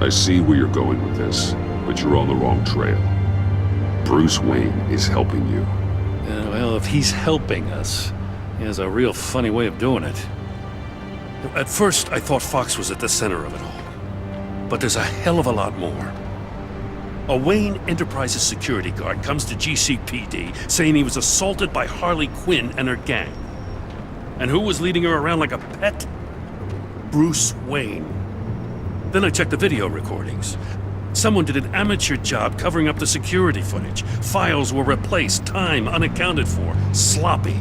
Speaker 1: I see where you're going with this, but you're on the wrong trail. Bruce Wayne is helping you.
Speaker 13: Well, if he's helping us, he has a real funny way of doing it. At first, I thought Fox was at the center of it all. But there's a hell of a lot more. A Wayne Enterprises security guard comes to GCPD saying he was assaulted by Harley Quinn and her gang. And who was leading her around like a pet? Bruce Wayne. Then I checked the video recordings. Someone did an amateur job covering up the security footage. Files were replaced, time unaccounted for, sloppy.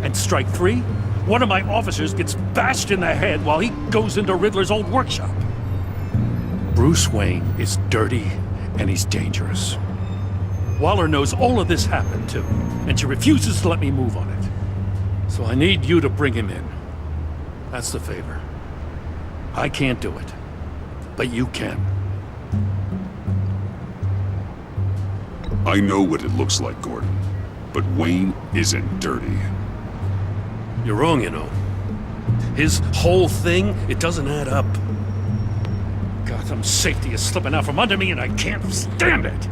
Speaker 13: And strike three? One of my officers gets bashed in the head while he goes into Riddler's old workshop. Bruce Wayne is dirty and he's dangerous. Waller knows all of this happened too, and she refuses to let me move on it. So I need you to bring him in. That's the favor. I can't do it, but you can.
Speaker 1: I know what it looks like, Gordon. But Wayne isn't dirty.
Speaker 13: You're wrong, you know. His whole thing, it doesn't add up. Gotham's safety is slipping out from under me and I can't stand it!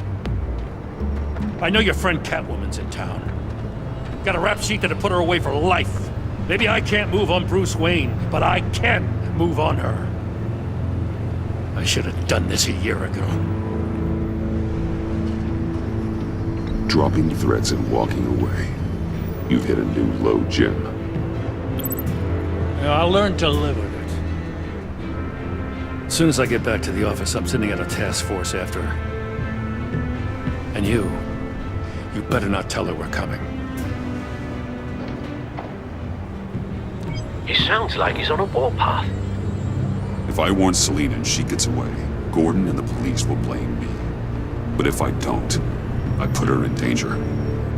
Speaker 13: I know your friend Catwoman's in town. Got a rap sheet that'll put her away for life. Maybe I can't move on Bruce Wayne, but I can move on her. I should have done this a year ago.
Speaker 1: Dropping threats and walking away. You've hit a new low, Jim.
Speaker 13: Yeah, I'll learn to live with it. As soon as I get back to the office, I'm sending out a task force after her. And you better not tell her we're coming.
Speaker 11: He sounds like he's on a warpath.
Speaker 1: If I warn Selina and she gets away, Gordon and the police will blame me. But if I don't, I put her in danger.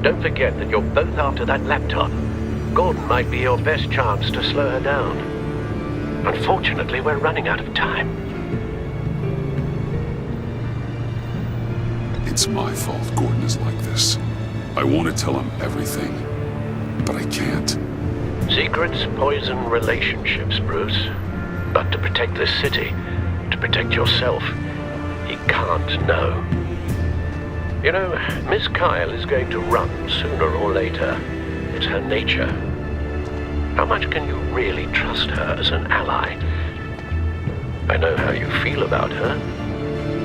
Speaker 11: Don't forget that you're both after that laptop. Gordon might be your best chance to slow her down. Unfortunately, we're running out of time.
Speaker 1: It's my fault Gordon is like this. I want to tell him everything, but I can't.
Speaker 11: Secrets poison relationships, Bruce. But to protect this city, to protect yourself, he can't know. You know, Miss Kyle is going to run sooner or later. It's her nature. How much can you really trust her as an ally? I know how you feel about her.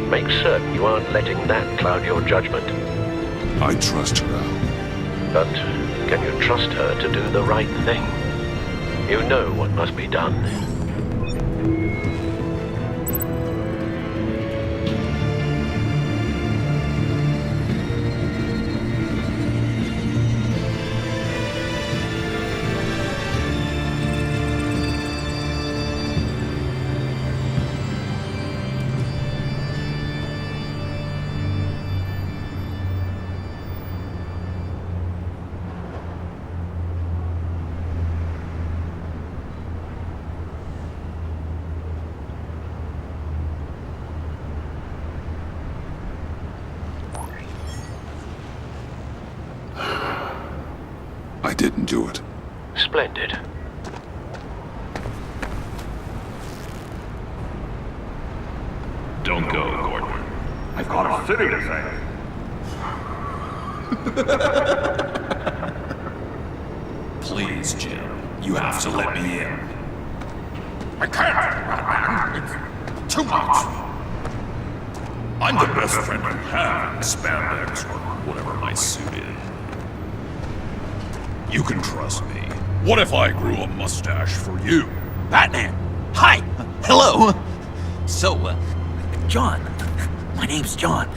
Speaker 11: Make certain you aren't letting that cloud your judgment.
Speaker 1: I trust her, Al.
Speaker 11: But can you trust her to do the right thing? You know what must be done.
Speaker 1: I didn't do it.
Speaker 11: Splendid.
Speaker 14: Don't go, Gordon. I've got a city to save.
Speaker 7: Please, Jim. You have to let me in.
Speaker 14: I can't, Batman. It's too much.
Speaker 7: I'm the best friend you have in spandex or whatever my suit is. You can trust me. What if I grew a mustache for you?
Speaker 6: Batman! Hi! Hello! So, John. My name's John.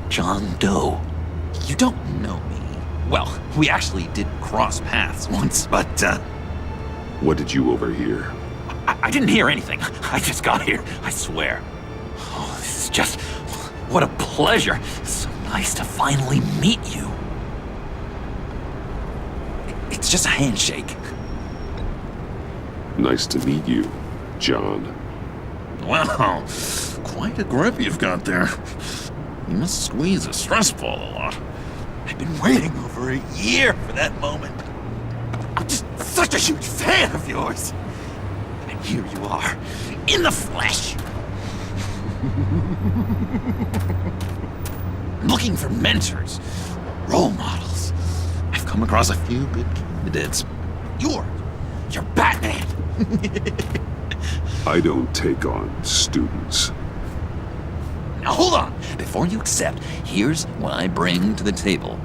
Speaker 6: John Doe. You don't know me. Well, we actually did cross paths once, but,
Speaker 1: What did you overhear?
Speaker 6: I didn't hear anything. I just got here, I swear. Oh, this is just... What a pleasure. So nice to finally meet you. It's just a handshake.
Speaker 1: Nice to meet you, John.
Speaker 7: Wow, quite a grip you've got there. You must squeeze a stress ball a lot.
Speaker 6: I've been waiting over a year for that moment. I'm just such a huge fan of yours. And here you are, in the flesh. I'm looking for mentors, role models. I've come across a few good candidates. You're Batman.
Speaker 1: I don't take on students.
Speaker 6: Now hold on. Before you accept, here's what I bring to the table.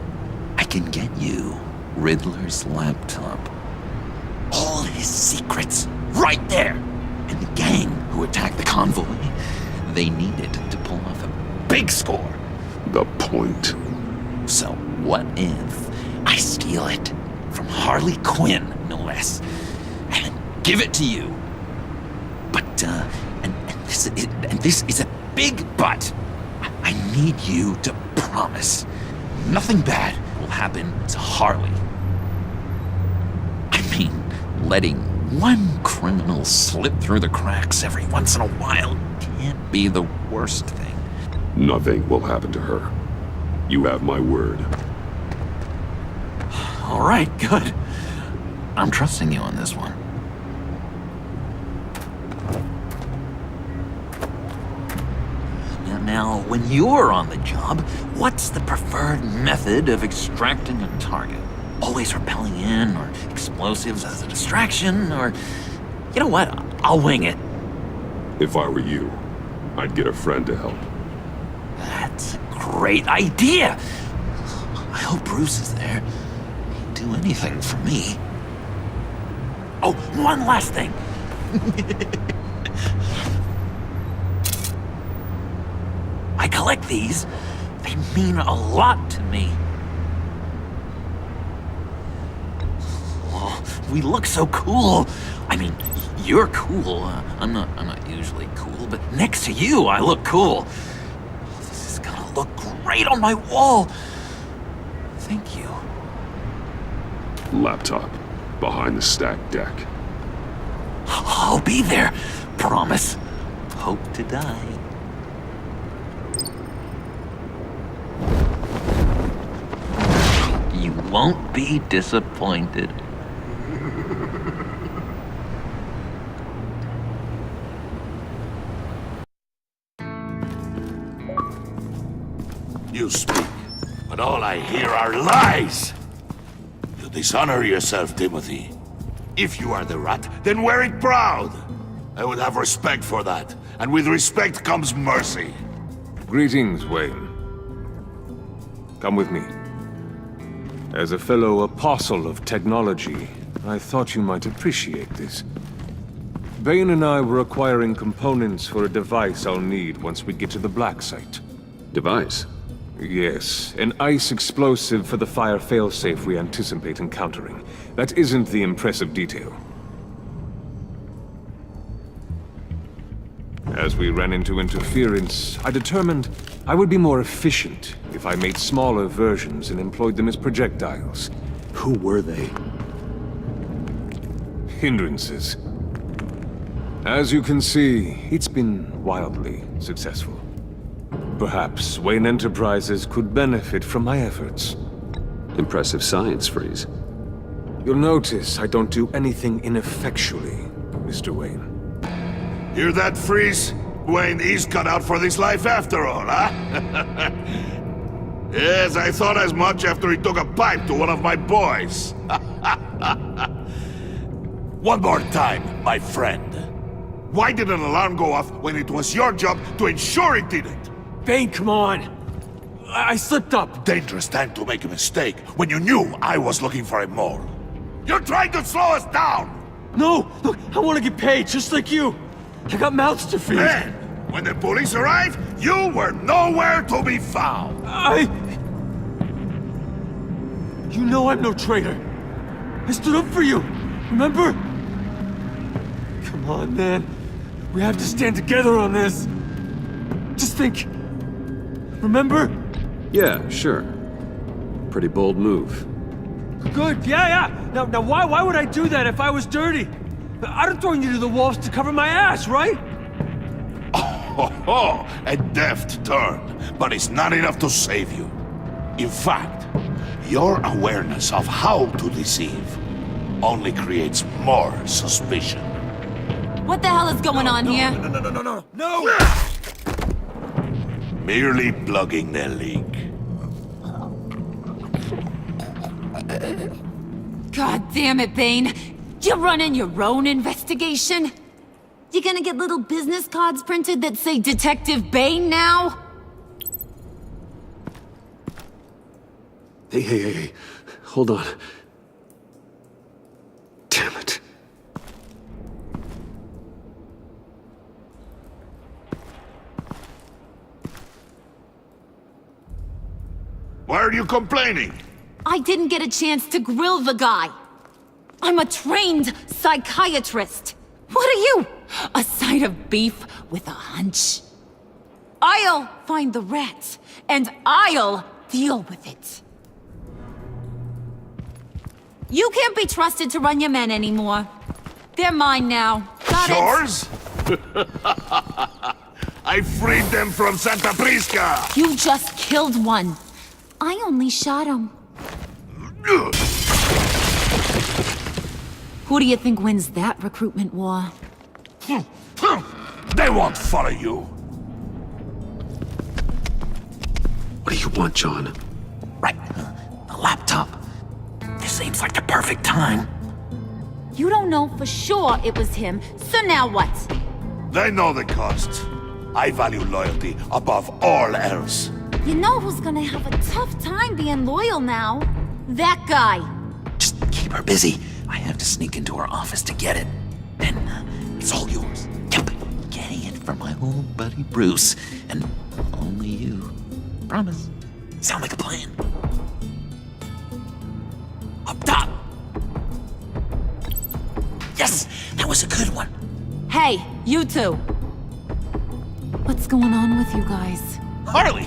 Speaker 6: I can get you Riddler's laptop. All his secrets, right there. And the gang who attacked the convoy, they needed to pull off a big score.
Speaker 1: The point.
Speaker 6: So what if I steal it from Harley Quinn, no less, and then give it to you? But, and this is a big but. I need you to promise nothing bad will happen to Harley. I mean, letting one criminal slip through the cracks every once in a while can't be the worst thing.
Speaker 1: Nothing will happen to her. You have my word.
Speaker 6: All right, good. I'm trusting you on this one. Now, when you're on the job, what's the preferred method of extracting a target? Always rappelling in, or explosives as a distraction, or... You know what? I'll wing it.
Speaker 1: If I were you, I'd get a friend to help.
Speaker 6: That's a great idea! I hope Bruce is there. He'd do anything for me. Oh, one last thing! I collect these. They mean a lot to me. Oh, we look so cool. I mean, you're cool. I'm not usually cool, but next to you, I look cool. This is gonna look great on my wall. Thank you.
Speaker 1: Laptop. Behind the stacked deck.
Speaker 6: I'll be there. Promise. Hope to die. You won't be disappointed.
Speaker 10: You speak, but all I hear are lies! You dishonor yourself, Timothy. If you are the rat, then wear it proud! I would have respect for that, and with respect comes mercy.
Speaker 4: Greetings, Wayne. Come with me. As a fellow apostle of technology, I thought you might appreciate this. Bane and I were acquiring components for a device I'll need once we get to the Black Site.
Speaker 1: Device?
Speaker 4: Yes, an ice explosive for the fire failsafe we anticipate encountering. That isn't the impressive detail. As we ran into interference, I determined I would be more efficient if I made smaller versions and employed them as projectiles.
Speaker 1: Who were they?
Speaker 4: Hindrances. As you can see, it's been wildly successful. Perhaps Wayne Enterprises could benefit from my efforts.
Speaker 1: Impressive science, Freeze.
Speaker 4: You'll notice I don't do anything ineffectually, Mr. Wayne.
Speaker 10: Hear that, Freeze? Wayne is cut out for this life after all, huh? Yes, I thought as much after he took a pipe to one of my boys. One more time, my friend. Why did an alarm go off when it was your job to ensure it didn't?
Speaker 8: Bane, come on! I slipped up!
Speaker 10: Dangerous time to make a mistake when you knew I was looking for a mole. You're trying to slow us down!
Speaker 8: No! Look, I want to get paid, just like you! I got mouths to feed!
Speaker 10: Then, when the police arrived, you were nowhere to be found!
Speaker 8: You know I'm no traitor! I stood up for you! Remember? Come on, man. We have to stand together on this! Just think... Remember?
Speaker 1: Yeah, sure. Pretty bold move.
Speaker 8: Good, yeah. Now why would I do that if I was dirty? I'd have thrown you to the wolves to cover my ass, right?
Speaker 10: Oh, a deft turn, but it's not enough to save you. In fact, your awareness of how to deceive only creates more suspicion.
Speaker 3: What the hell is going on here?
Speaker 10: No! Merely plugging the leak.
Speaker 3: God damn it, Bane. You running your own investigation? You gonna get little business cards printed that say Detective Bane now?
Speaker 1: Hey. Hold on. Damn it.
Speaker 10: Why are you complaining?
Speaker 3: I didn't get a chance to grill the guy. I'm a trained psychiatrist. What are you? A side of beef with a hunch? I'll find the rat, and I'll deal with it. You can't be trusted to run your men anymore. They're mine now. Got
Speaker 10: Yours? I freed them from Santa Prisca!
Speaker 3: You just killed one. I only shot him. Who do you think wins that recruitment war?
Speaker 10: They won't follow you.
Speaker 1: What do you want, John?
Speaker 6: Right, the laptop. This seems like the perfect time.
Speaker 3: You don't know for sure it was him, so now what?
Speaker 10: They know the cost. I value loyalty above all else.
Speaker 3: You know who's gonna have a tough time being loyal now? That guy.
Speaker 6: Just keep her busy. I have to sneak into her office to get it. Then it's all yours. Yep, getting it from my old buddy Bruce. And only you. Promise. Sound like a plan? Up top! Yes! That was a good one!
Speaker 3: Hey, you two. What's going on with you guys?
Speaker 6: Harley!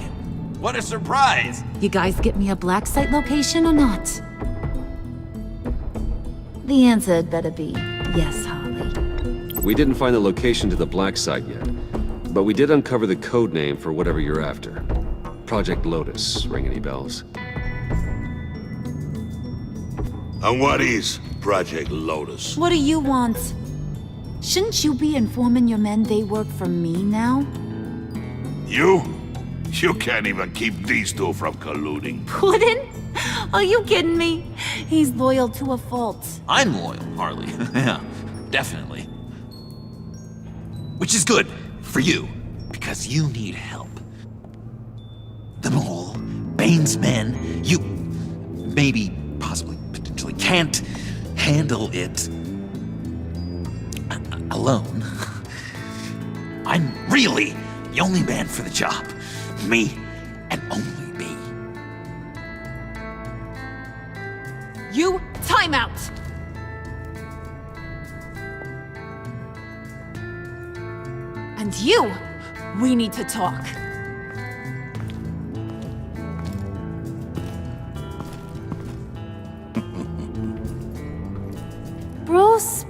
Speaker 6: What a surprise!
Speaker 3: You guys get me a black site location or not? The answer had better be yes, Harley.
Speaker 5: We didn't find the location to the black site yet, but we did uncover the code name for whatever you're after. Project Lotus. Ring any bells?
Speaker 10: And what is Project Lotus?
Speaker 3: What do you want? Shouldn't you be informing your men they work for me now?
Speaker 10: You? You can't even keep these two from colluding.
Speaker 3: Puddin'? Are you kidding me? He's loyal to a fault.
Speaker 6: I'm loyal, Harley. Yeah, definitely. Which is good for you, because you need help. The Mole, Bane's men, you maybe, possibly, potentially can't handle it alone. I'm really the only man for the job. Me and only me.
Speaker 3: You, time out! And you, we need to talk.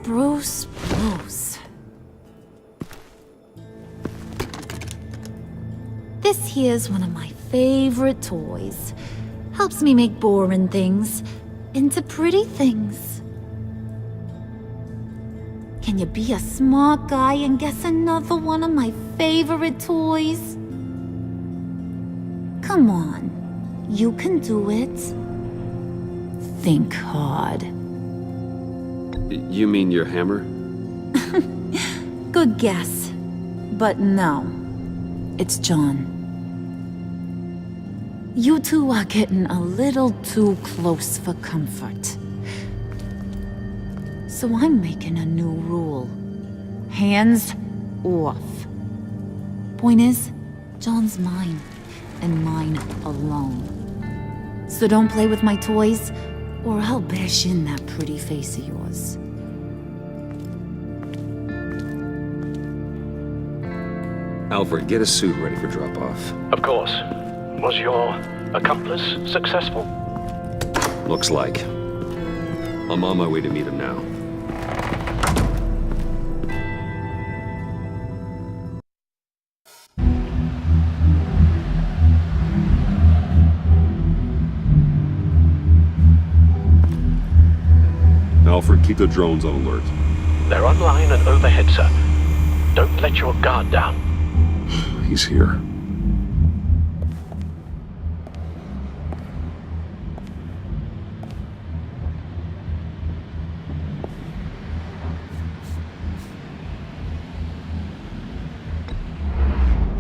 Speaker 3: Bruce. This here's one of my favorite toys. Helps me make boring things into pretty things. Can you be a smart guy and guess another one of my favorite toys? Come on, you can do it. Think hard.
Speaker 5: You mean your hammer?
Speaker 3: Good guess. But no, it's John. You two are getting a little too close for comfort. So I'm making a new rule. Hands off. Point is, John's mine, and mine alone. So don't play with my toys, or I'll bash in that pretty face of yours.
Speaker 5: Alfred, get a suit ready for drop-off.
Speaker 11: Of course. Was your accomplice successful?
Speaker 5: Looks like. I'm on my way to meet him now.
Speaker 15: Alfred, keep the drones on alert.
Speaker 11: They're online and overhead, sir. Don't let your guard down.
Speaker 15: He's here.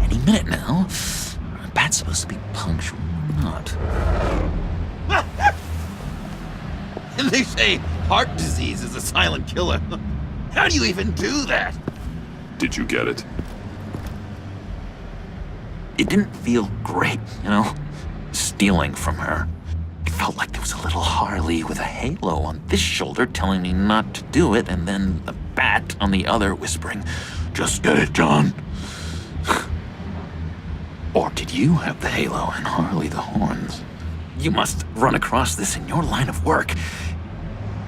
Speaker 6: Any minute now. Bat's supposed to be punctual or not? And they say heart disease is a silent killer. How do you even do that?
Speaker 15: Did you get it?
Speaker 6: It didn't feel great, you know? Stealing from her. It felt like there was a little Harley with a halo on this shoulder telling me not to do it, and then the bat on the other whispering, "Just get it, John." Or did you have the halo and Harley the horns? You must run across this in your line of work.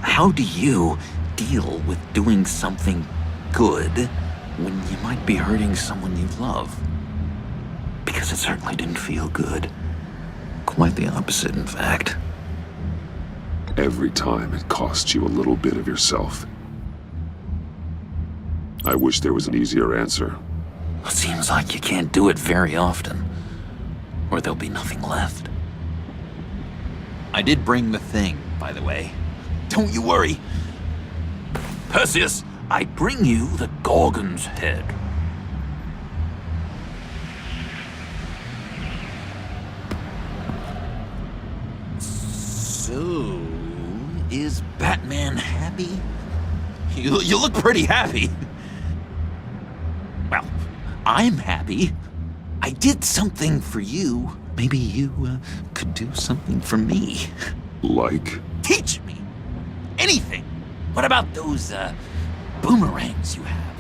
Speaker 6: How do you deal with doing something good when you might be hurting someone you love? Because it certainly didn't feel good. Quite the opposite, in fact.
Speaker 15: Every time it costs you a little bit of yourself. I wish there was an easier answer.
Speaker 6: It seems like you can't do it very often, or there'll be nothing left. I did bring the thing, by the way. Don't you worry. Perseus, I bring you the Gorgon's head. So, is Batman happy? You look pretty happy. Well, I'm happy. I did something for you. Maybe you could do something for me.
Speaker 15: Like?
Speaker 6: Teach me. Anything. What about those boomerangs you have?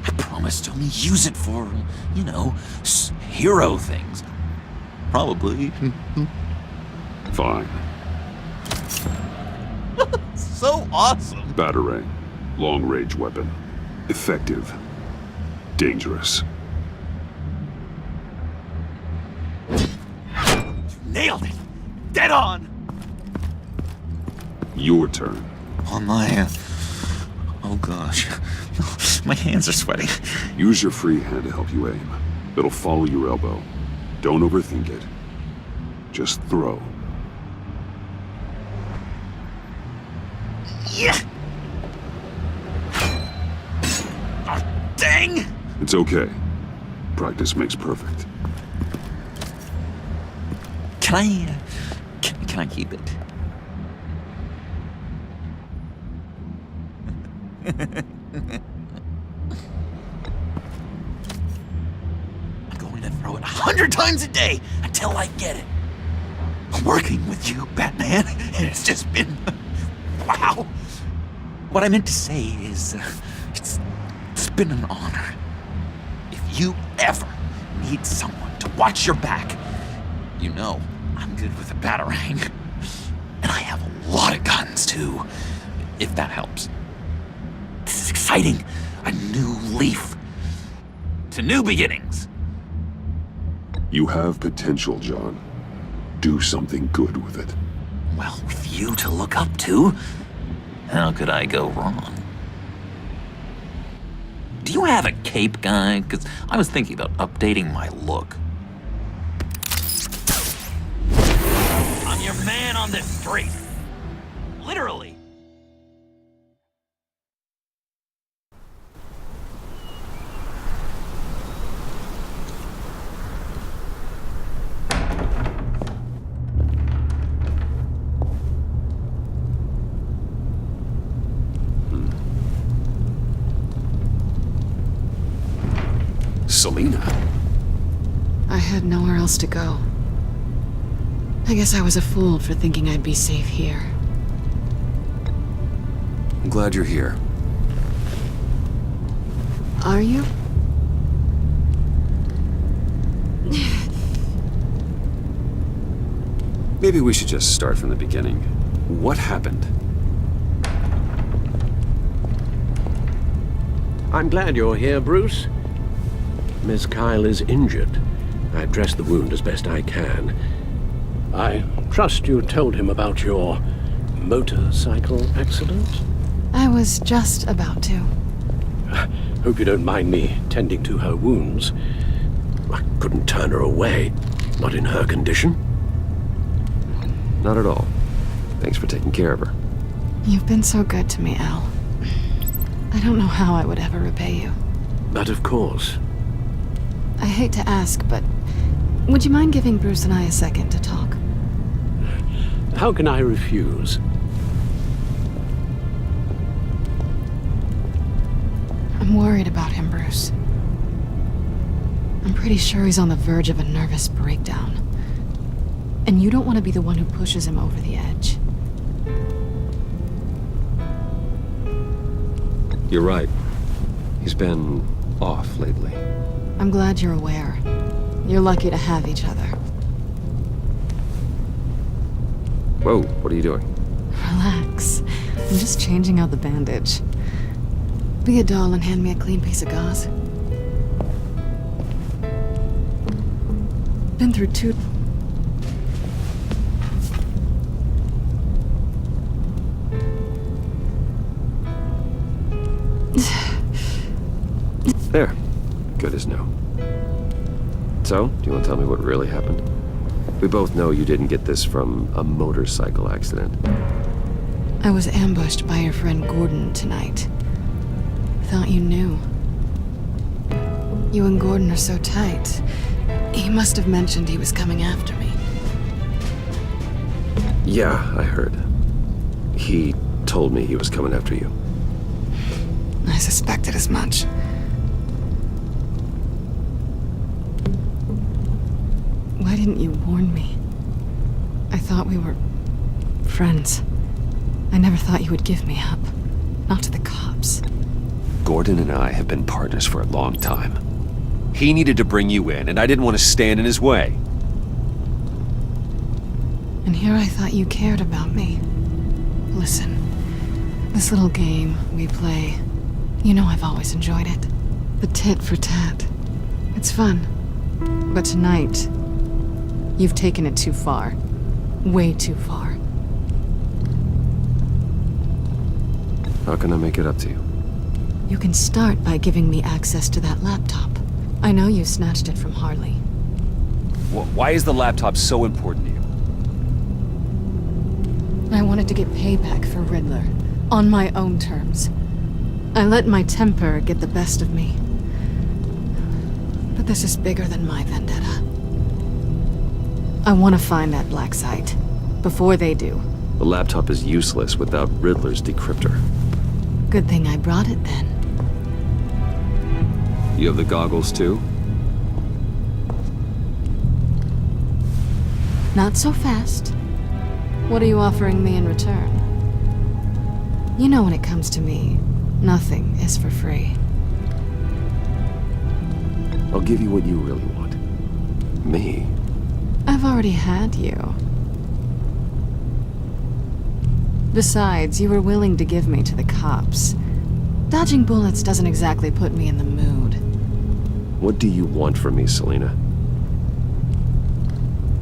Speaker 6: I promised to only use it for, you know, hero things. Probably.
Speaker 15: Fine.
Speaker 6: So awesome.
Speaker 15: Batarang. Long-range weapon. Effective. Dangerous.
Speaker 6: Nailed it. Dead on.
Speaker 15: Your turn.
Speaker 6: On my, oh gosh. My hands are sweating.
Speaker 15: Use your free hand to help you aim. It'll follow your elbow. Don't overthink it. Just throw.
Speaker 6: Yeah. Oh, dang.
Speaker 15: It's okay. Practice makes perfect.
Speaker 6: Can I keep it? I'm going to throw it 100 times a day until I get it. Working with you, Batman, it's just been... wow. What I meant to say is, it's been an honor. If you ever need someone to watch your back, you know I'm good with a batarang. And I have a lot of guns, too, if that helps. This is exciting. A new leaf. To new beginnings.
Speaker 15: You have potential, John. Do something good with it.
Speaker 6: Well, with you to look up to, how could I go wrong? Do you have a cape, guy? Because I was thinking about updating my look. I'm your man on this street. Literally.
Speaker 1: Selina?
Speaker 2: I had nowhere else to go. I guess I was a fool for thinking I'd be safe here.
Speaker 1: I'm glad you're here.
Speaker 2: Are you?
Speaker 1: Maybe we should just start from the beginning. What happened?
Speaker 16: I'm glad you're here, Bruce. Miss Kyle is injured. I've dressed the wound as best I can. I trust you told him about your motorcycle accident?
Speaker 2: I was just about to.
Speaker 16: Hope you don't mind me tending to her wounds. I couldn't turn her away, not in her condition.
Speaker 5: Not at all. Thanks for taking care of her.
Speaker 2: You've been so good to me, Al. I don't know how I would ever repay you.
Speaker 16: But of course.
Speaker 2: I hate to ask, but would you mind giving Bruce and I a second to talk?
Speaker 16: How can I refuse?
Speaker 2: I'm worried about him, Bruce. I'm pretty sure he's on the verge of a nervous breakdown. And you don't want to be the one who pushes him over the edge.
Speaker 5: You're right. He's been off lately.
Speaker 2: I'm glad you're aware. You're lucky to have each other.
Speaker 5: Whoa, what are you doing?
Speaker 2: Relax. I'm just changing out the bandage. Be a doll and hand me a clean piece of gauze. been through two...
Speaker 5: There. Good as new. So, do you want to tell me what really happened? We both know you didn't get this from a motorcycle accident.
Speaker 2: I was ambushed by your friend Gordon tonight. Thought you knew. You and Gordon are so tight. He must have mentioned he was coming after me.
Speaker 5: Yeah, I heard. He told me he was coming after you.
Speaker 2: I suspected as much. Why didn't you warn me? I thought we were friends. I never thought you would give me up. Not to the cops.
Speaker 1: Gordon and I have been partners for a long time. He needed to bring you in, and I didn't want to stand in his way.
Speaker 2: And here I thought you cared about me. Listen, this little game we play, you know I've always enjoyed it. The tit for tat. It's fun. But tonight, you've taken it too far. Way too far.
Speaker 5: How can I make it up to you?
Speaker 2: You can start by giving me access to that laptop. I know you snatched it from Harley.
Speaker 1: Why is the laptop so important to you?
Speaker 2: I wanted to get payback for Riddler, on my own terms. I let my temper get the best of me. But this is bigger than my vendetta. I want to find that black site, before they do.
Speaker 5: The laptop is useless without Riddler's decryptor.
Speaker 2: Good thing I brought it then.
Speaker 5: You have the goggles too?
Speaker 2: Not so fast. What are you offering me in return? You know when it comes to me, nothing is for free.
Speaker 5: I'll give you what you really want. Me?
Speaker 2: I've already had you. Besides, you were willing to give me to the cops. Dodging bullets doesn't exactly put me in the mood.
Speaker 5: What do you want from me, Selina?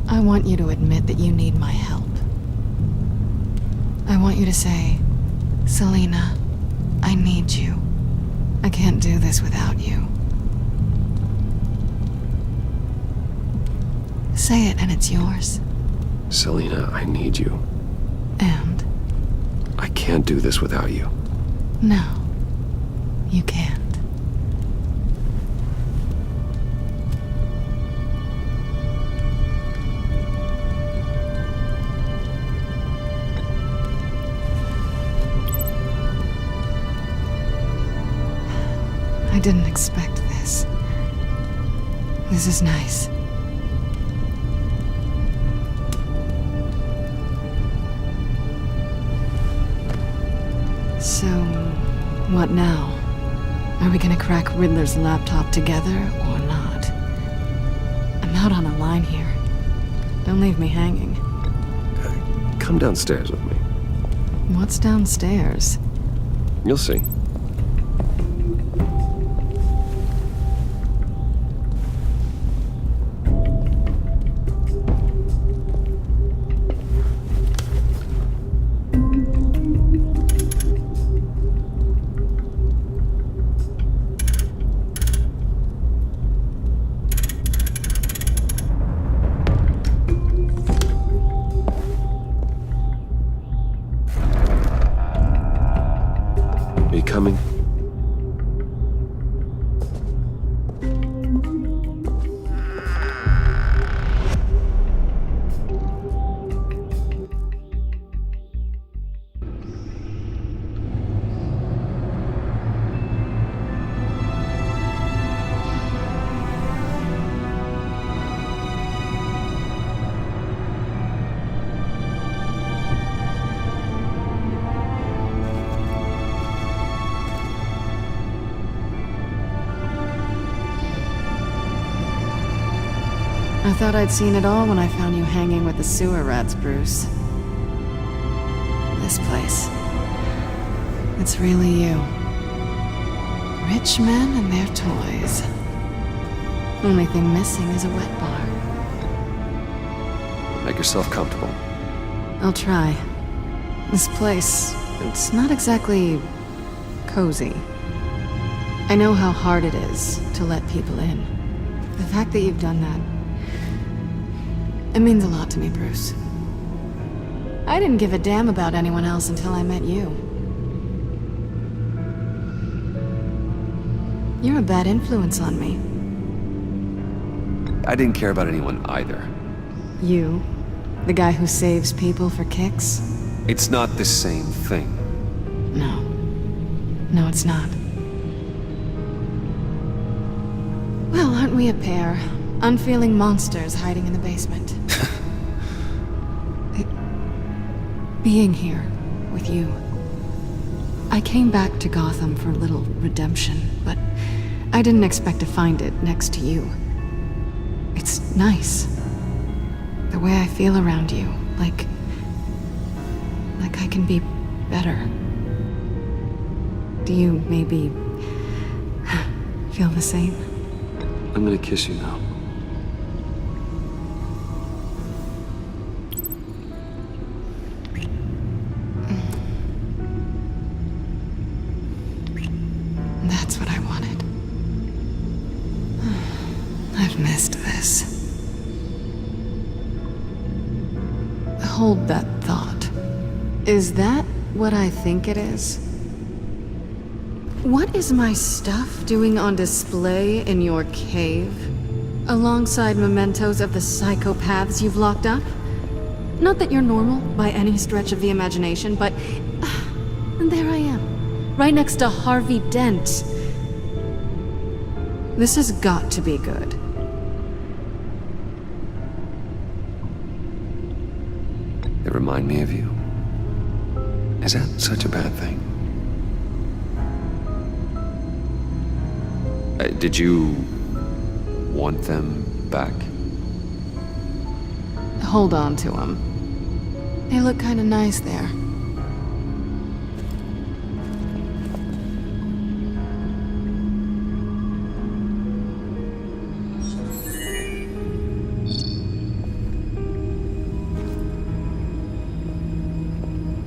Speaker 2: I want you to admit that you need my help. I want you to say, Selina, I need you. I can't do this without you. Say it and it's yours.
Speaker 5: Selina, I need you.
Speaker 2: And?
Speaker 5: I can't do this without you.
Speaker 2: No, you can't. I didn't expect this. This is nice. So, what now? Are we gonna crack Riddler's laptop together or not? I'm out on a line here. Don't leave me hanging.
Speaker 5: Come downstairs with me.
Speaker 2: What's downstairs?
Speaker 5: You'll see. Are you coming?
Speaker 2: I thought I'd seen it all when I found you hanging with the sewer rats, Bruce. This place. It's really you. Rich men and their toys. Only thing missing is a wet bar.
Speaker 1: Make yourself comfortable.
Speaker 2: I'll try. This place, it's not exactly cozy. I know how hard it is to let people in. The fact that you've done that, it means a lot to me, Bruce. I didn't give a damn about anyone else until I met you. You're a bad influence on me.
Speaker 1: I didn't care about anyone either.
Speaker 2: You? The guy who saves people for kicks?
Speaker 1: It's not the same thing.
Speaker 2: No. No, it's not. Well, aren't we a pair? Unfeeling monsters hiding in the basement. Being here with you. I came back to Gotham for a little redemption, but I didn't expect to find it next to you. It's nice. The way I feel around you, like I can be better. Do you maybe feel the same?
Speaker 1: I'm gonna kiss you now.
Speaker 2: That's what I wanted. I've missed this. Hold that thought. Is that what I think it is? What is my stuff doing on display in your cave? Alongside mementos of the psychopaths you've locked up? Not that you're normal by any stretch of the imagination, but there I am, right next to Harvey Dent. This has got to be good.
Speaker 1: They remind me of you. Is that such a bad thing? Did you want them back?
Speaker 2: Hold on to them. They look kind of nice there.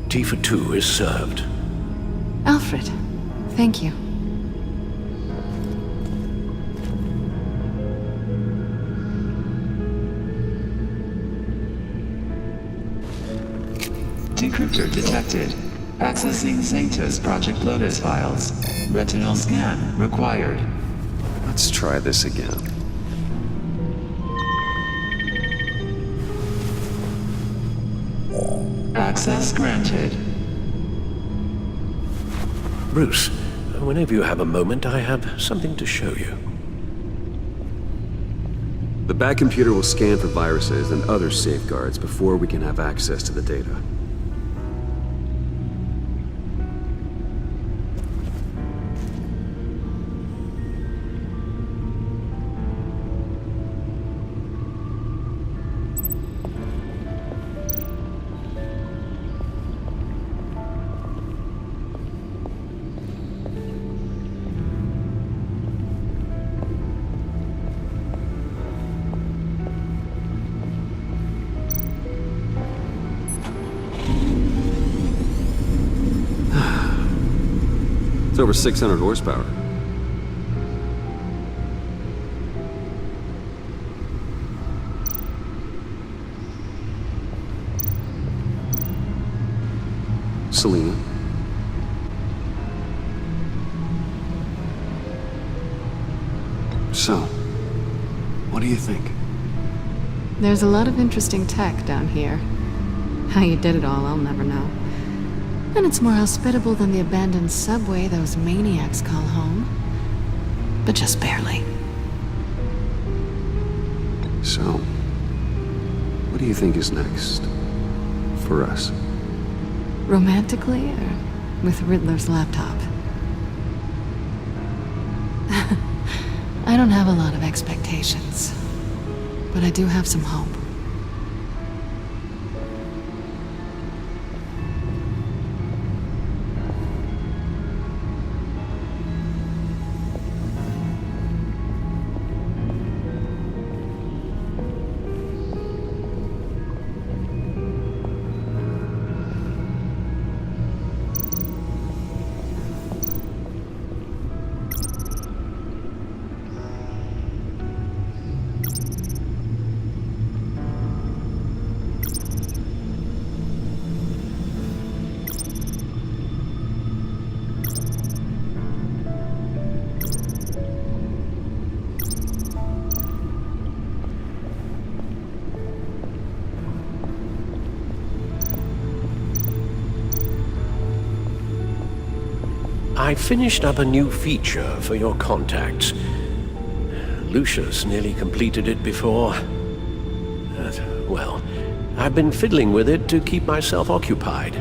Speaker 16: Tea for two is served.
Speaker 2: Alfred, thank you.
Speaker 12: Decryptor detected. Accessing Sanctus Project Lotus files. Retinal scan required.
Speaker 1: Let's try this again.
Speaker 12: Access granted.
Speaker 16: Bruce, whenever you have a moment, I have something to show you.
Speaker 1: The back computer will scan for viruses and other safeguards before we can have access to the data. It's over 600 horsepower. Selena. So, what do you think?
Speaker 2: There's a lot of interesting tech down here. How you did it all, I'll never know. And it's more hospitable than the abandoned subway those maniacs call home. But just barely.
Speaker 1: So, what do you think is next? For us?
Speaker 2: Romantically, or with Riddler's laptop? I don't have a lot of expectations. But I do have some hope.
Speaker 16: I finished up a new feature for your contacts. Lucius nearly completed it before. Well, I've been fiddling with it to keep myself occupied.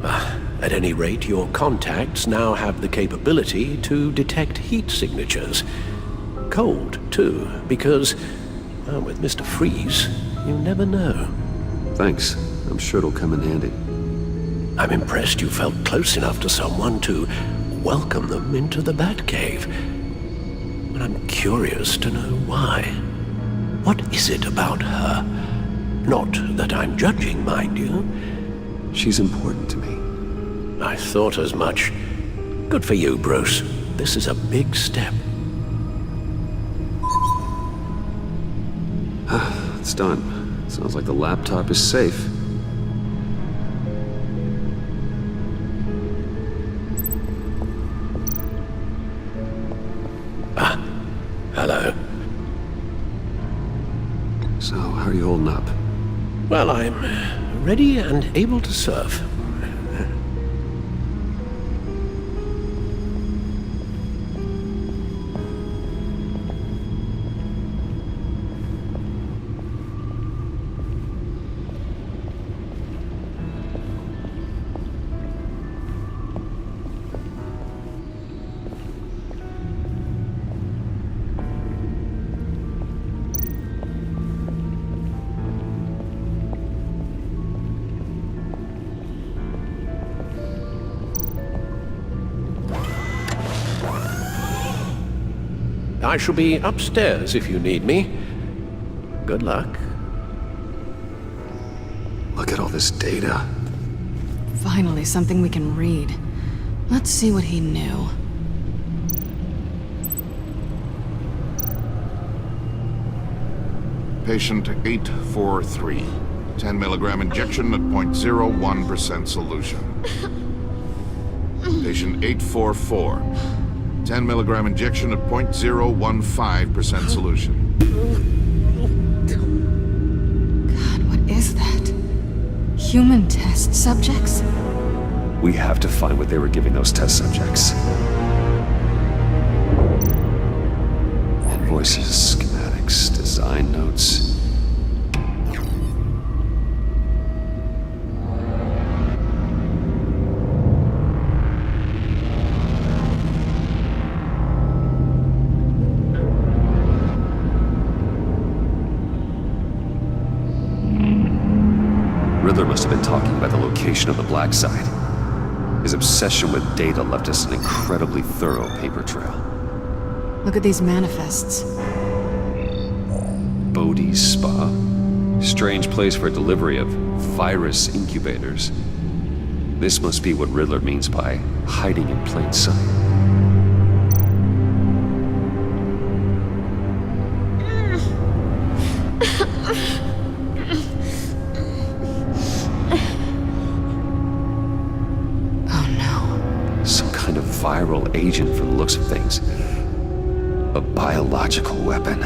Speaker 16: At any rate, your contacts now have the capability to detect heat signatures. Cold, too, because, with Mr. Freeze, you never know.
Speaker 1: Thanks. I'm sure it'll come in handy.
Speaker 16: I'm impressed you felt close enough to someone to welcome them into the Batcave. But I'm curious to know why. What is it about her? Not that I'm judging, mind you.
Speaker 1: She's important to me.
Speaker 16: I thought as much. Good for you, Bruce. This is a big step.
Speaker 1: It's done. Sounds like the laptop is safe.
Speaker 16: Hello.
Speaker 1: So, how are you holding up?
Speaker 16: Well, I'm ready and able to serve. I shall be upstairs if you need me. Good luck.
Speaker 1: Look at all this data.
Speaker 2: Finally, something we can read. Let's see what he knew.
Speaker 17: Patient 843. 10 milligram injection at 0.01% solution. Patient 844. 10 milligram injection at 0.015% solution.
Speaker 2: God, what is that? Human test subjects?
Speaker 1: We have to find what they were giving those test subjects. Invoices, schematics, design notes. Riddler must have been talking about the location of the Black Site. His obsession with data left us an incredibly thorough paper trail.
Speaker 2: Look at these manifests.
Speaker 1: Bodhi's Spa. Strange place for delivery of virus incubators. This must be what Riddler means by hiding in plain sight. Viral agent from the looks of things. A biological weapon.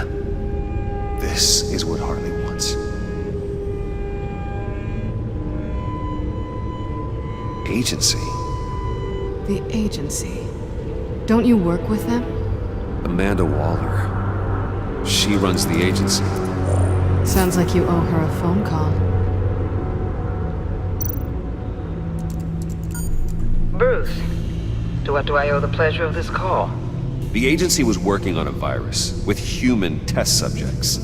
Speaker 1: This is what Harley wants. Agency.
Speaker 2: The agency. Don't you work with them?
Speaker 1: Amanda Waller. She runs the agency.
Speaker 2: Sounds like you owe her a phone call.
Speaker 9: Bruce. To what do I owe the pleasure of this call?
Speaker 1: The agency was working on a virus with human test subjects.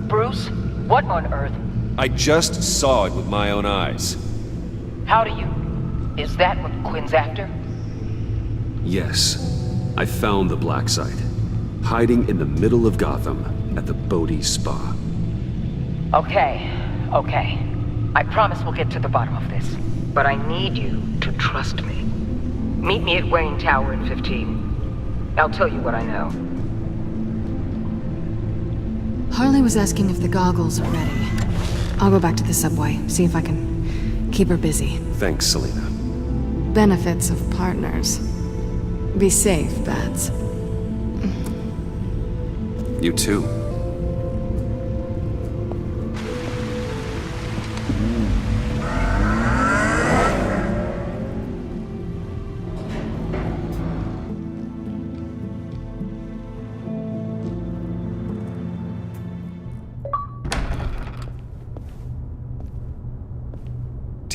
Speaker 9: Bruce? What on earth?
Speaker 1: I just saw it with my own eyes.
Speaker 9: How do you? Is that what Quinn's after?
Speaker 1: Yes. I found the Black Site. Hiding in the middle of Gotham at the Bodhi Spa.
Speaker 9: Okay. I promise we'll get to the bottom of this. But I need you to trust me. Meet me at Wayne Tower in 15. I'll tell you what I know.
Speaker 2: Harley was asking if the goggles are ready. I'll go back to the subway, see if I can keep her busy.
Speaker 1: Thanks, Selina.
Speaker 2: Benefits of partners. Be safe, Bats.
Speaker 1: You too.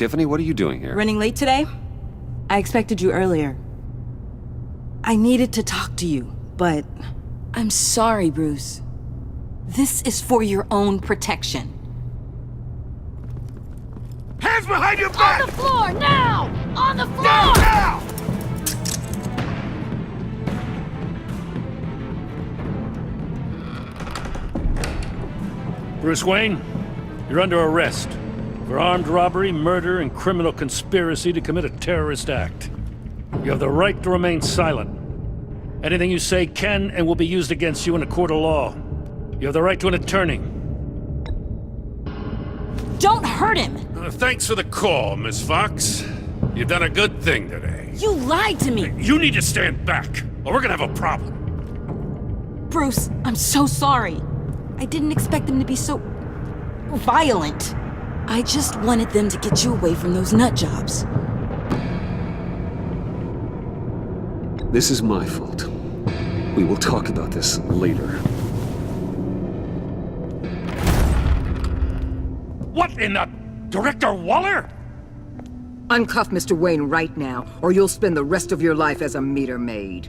Speaker 5: Tiffany, what are you doing here?
Speaker 18: Running late today? I expected you earlier. I needed to talk to you, but I'm sorry, Bruce. This is for your own protection.
Speaker 14: Hands behind your back!
Speaker 3: On the floor, now! On the floor!
Speaker 14: Now!
Speaker 13: Bruce Wayne, you're under arrest for armed robbery, murder, and criminal conspiracy to commit a terrorist act. You have the right to remain silent. Anything you say can and will be used against you in a court of law. You have the right to an attorney.
Speaker 18: Don't hurt him!
Speaker 13: Thanks for the call, Miss Fox. You've done a good thing today.
Speaker 18: You lied to me!
Speaker 13: You need to stand back, or we're gonna have a problem.
Speaker 18: Bruce, I'm so sorry. I didn't expect them to be so violent. I just wanted them to get you away from those nut jobs.
Speaker 1: This is my fault. We will talk about this later.
Speaker 13: What in the... Director Waller?
Speaker 19: Uncuff Mr. Wayne right now, or you'll spend the rest of your life as a meter maid.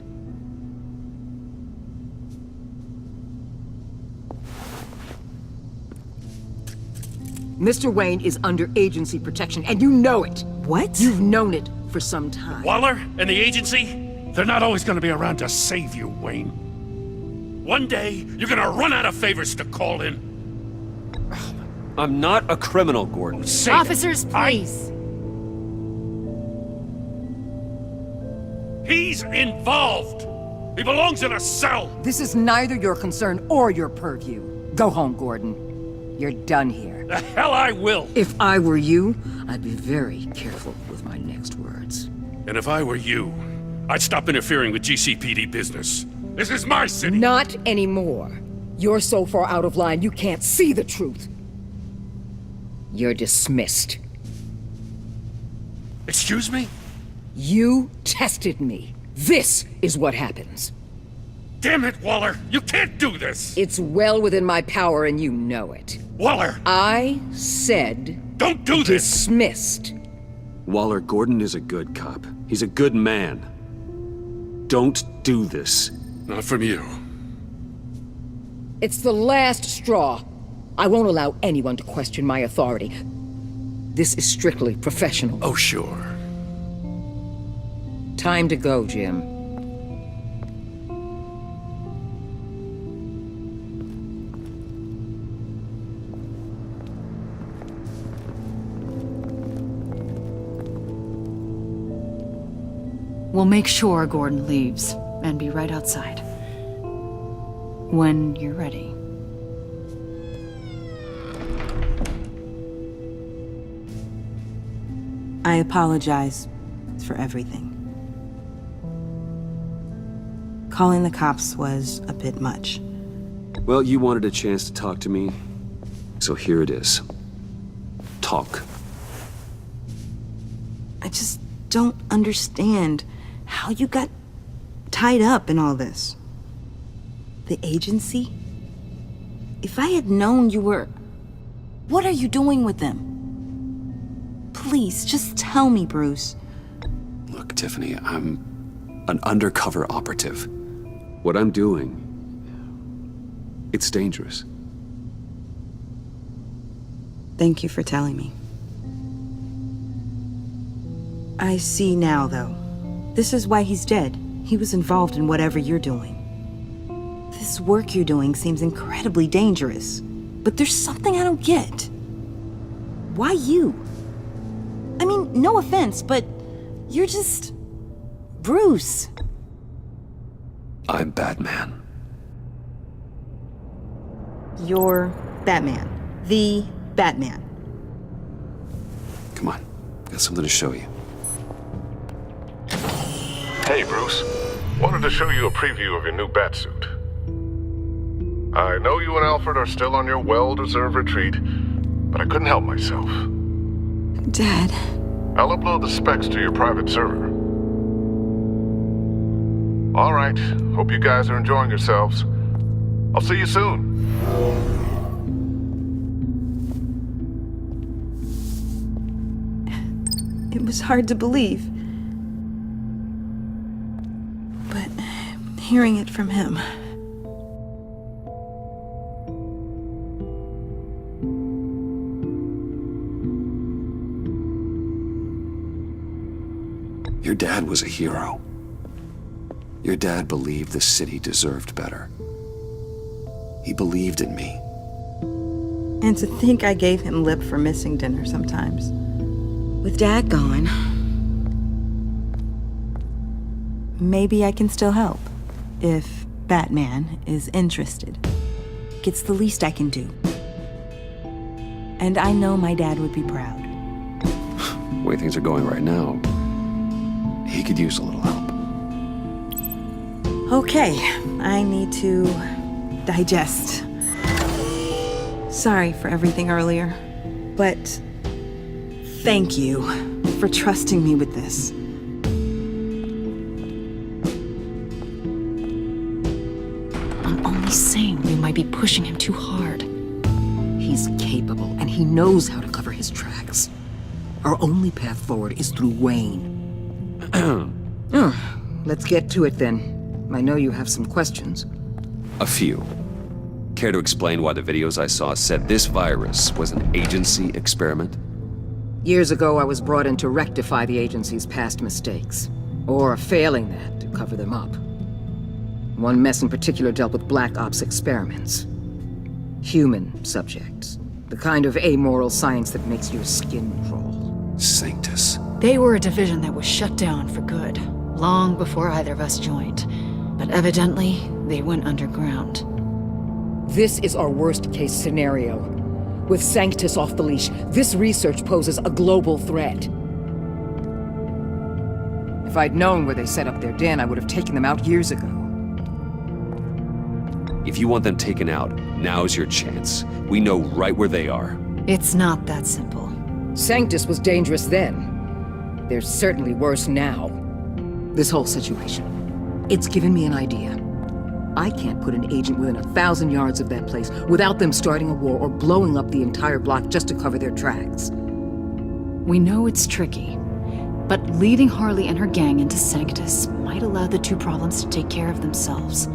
Speaker 19: Mr. Wayne is under agency protection, and you know it.
Speaker 18: What?
Speaker 19: You've known it for some time.
Speaker 13: Waller and the agency? They're not always gonna be around to save you, Wayne. One day, you're gonna run out of favors to call in.
Speaker 5: I'm not a criminal, Gordon.
Speaker 2: Officers, please.
Speaker 13: He's involved! He belongs in a cell!
Speaker 19: This is neither your concern or your purview. Go home, Gordon. You're done here.
Speaker 13: The hell I will!
Speaker 19: If I were you, I'd be very careful with my next words.
Speaker 13: And if I were you, I'd stop interfering with GCPD business. This is my city!
Speaker 19: Not anymore. You're so far out of line, you can't see the truth. You're dismissed.
Speaker 13: Excuse me?
Speaker 19: You tested me. This is what happens.
Speaker 13: Damn it, Waller! You can't do this!
Speaker 19: It's well within my power and you know it.
Speaker 13: Waller!
Speaker 19: I said...
Speaker 13: Don't do this!
Speaker 19: Dismissed.
Speaker 1: Waller, Gordon is a good cop. He's a good man. Don't do this.
Speaker 13: Not from you.
Speaker 19: It's the last straw. I won't allow anyone to question my authority. This is strictly professional.
Speaker 13: Oh, sure.
Speaker 19: Time to go, Jim.
Speaker 20: We'll make sure Gordon leaves, and be right outside. When you're ready.
Speaker 18: I apologize for everything. Calling the cops was a bit much.
Speaker 1: Well, you wanted a chance to talk to me, so here it is. Talk.
Speaker 18: I just don't understand how you got tied up in all this. The agency? If I had known you were... What are you doing with them? Please, just tell me, Bruce.
Speaker 1: Look, Tiffany, I'm an undercover operative. What I'm doing, it's dangerous.
Speaker 18: Thank you for telling me. I see now, though. This is why he's dead. He was involved in whatever you're doing. This work you're doing seems incredibly dangerous. But there's something I don't get. Why you? I mean, no offense, but you're just... Bruce.
Speaker 1: I'm Batman.
Speaker 18: You're Batman. The Batman.
Speaker 1: Come on, got something to show you.
Speaker 21: Hey, Bruce. Wanted to show you a preview of your new Batsuit. I know you and Alfred are still on your well-deserved retreat, but I couldn't help myself.
Speaker 18: Dad.
Speaker 21: I'll upload the specs to your private server. All right. Hope you guys are enjoying yourselves. I'll see you soon.
Speaker 18: was hard to believe. But hearing it from him...
Speaker 1: Your dad was a hero. Your dad believed the city deserved better. He believed in me.
Speaker 18: And to think I gave him lip for missing dinner sometimes. With Dad gone, maybe I can still help. If Batman is interested. It's the least I can do. And I know my dad would be proud.
Speaker 1: The way things are going right now, he could use a little help.
Speaker 18: Okay, I need to digest. Sorry for everything earlier, but thank you for trusting me with this.
Speaker 20: I'm only saying we might be pushing him too hard.
Speaker 19: He's capable, and he knows how to cover his tracks. Our only path forward is through Wayne. Let's get to it then. I know you have some questions.
Speaker 1: A few. Care to explain why the videos I saw said this virus was an agency experiment?
Speaker 19: Years ago, I was brought in to rectify the agency's past mistakes. Or failing that, to cover them up. One mess in particular dealt with Black Ops experiments. Human subjects. The kind of amoral science that makes your skin crawl.
Speaker 1: Sanctus.
Speaker 20: They were a division that was shut down for good, long before either of us joined. But evidently, they went underground.
Speaker 19: This is our worst-case scenario. With Sanctus off the leash, this research poses a global threat. If I'd known where they set up their den, I would have taken them out years ago.
Speaker 1: If you want them taken out, now's your chance. We know right where they are.
Speaker 20: It's not that simple.
Speaker 19: Sanctus was dangerous then. They're certainly worse now. This whole situation, it's given me an idea. I can't put an agent within 1,000 yards of that place without them starting a war or blowing up the entire block just to cover their tracks.
Speaker 20: We know it's tricky, but leading Harley and her gang into Sanctus might allow the two problems to take care of themselves.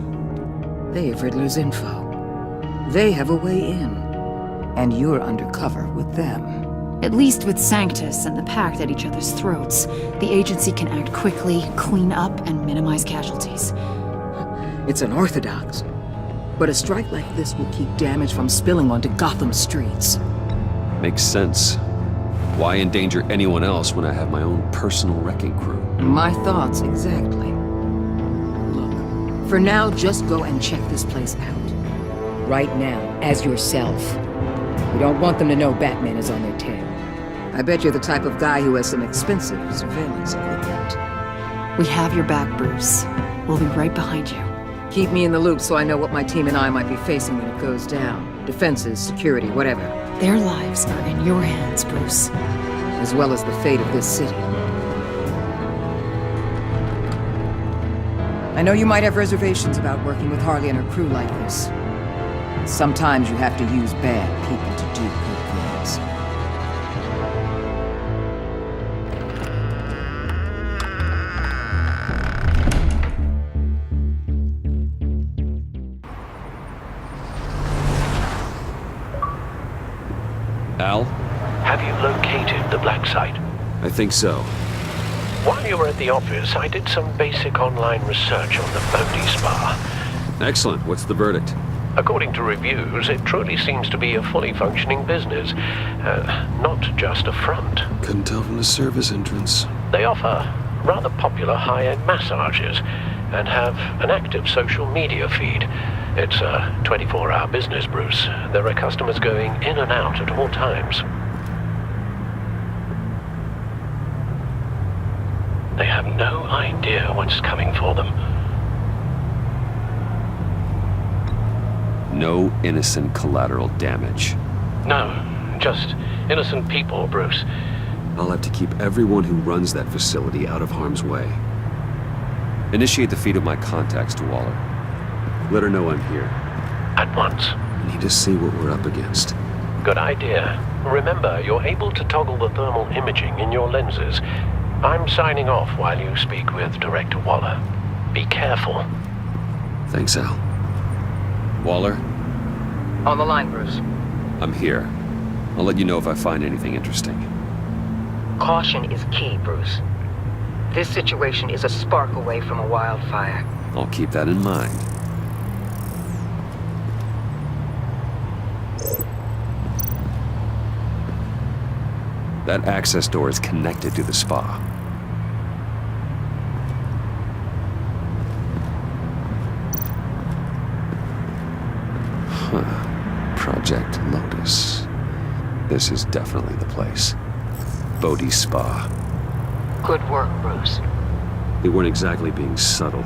Speaker 19: They have Riddler's info. They have a way in. And you're undercover with them.
Speaker 20: At least with Sanctus and the Pact at each other's throats, the agency can act quickly, clean up, and minimize casualties.
Speaker 19: It's unorthodox. But a strike like this will keep damage from spilling onto Gotham streets.
Speaker 1: Makes sense. Why endanger anyone else when I have my own personal wrecking crew?
Speaker 19: My thoughts, exactly. Look, for now, just go and check this place out. Right now, as yourself. We don't want them to know Batman is on their tail. I bet you're the type of guy who has some expensive surveillance equipment.
Speaker 20: We have your back, Bruce. We'll be right behind you.
Speaker 19: Keep me in the loop so I know what my team and I might be facing when it goes down. Defenses, security, whatever.
Speaker 20: Their lives are in your hands, Bruce.
Speaker 19: As well as the fate of this city. I know you might have reservations about working with Harley and her crew like this. Sometimes you have to use bad people to do good things.
Speaker 1: Al?
Speaker 11: Have you located the black site?
Speaker 1: I think so.
Speaker 11: While you were at the office, I did some basic online research on the Bodhi Spa.
Speaker 1: Excellent. What's the verdict?
Speaker 11: According to reviews, it truly seems to be a fully functioning business, not just a front.
Speaker 1: Couldn't tell from the service entrance.
Speaker 11: They offer rather popular high-end massages and have an active social media feed. It's a 24-hour business, Bruce. There are customers going in and out at all times. They have no idea what's coming for them.
Speaker 1: No innocent collateral damage.
Speaker 11: No, just innocent people, Bruce.
Speaker 1: I'll have to keep everyone who runs that facility out of harm's way. Initiate the feed of my contacts to Waller. Let her know I'm here.
Speaker 11: At once.
Speaker 1: I need to see what we're up against.
Speaker 11: Good idea.
Speaker 16: Remember, you're able to toggle the thermal imaging in your lenses. I'm signing off while you speak with Director Waller. Be careful.
Speaker 5: Thanks, Al. Waller?
Speaker 9: On the line, Bruce.
Speaker 5: I'm here. I'll let you know if I find anything interesting.
Speaker 9: Caution is key, Bruce. This situation is a spark away from a wildfire.
Speaker 5: I'll keep that in mind. That access door is connected to the spa. Huh. Project Lotus. This is definitely the place. Bodhi's Spa.
Speaker 9: Good work, Bruce.
Speaker 5: They weren't exactly being subtle.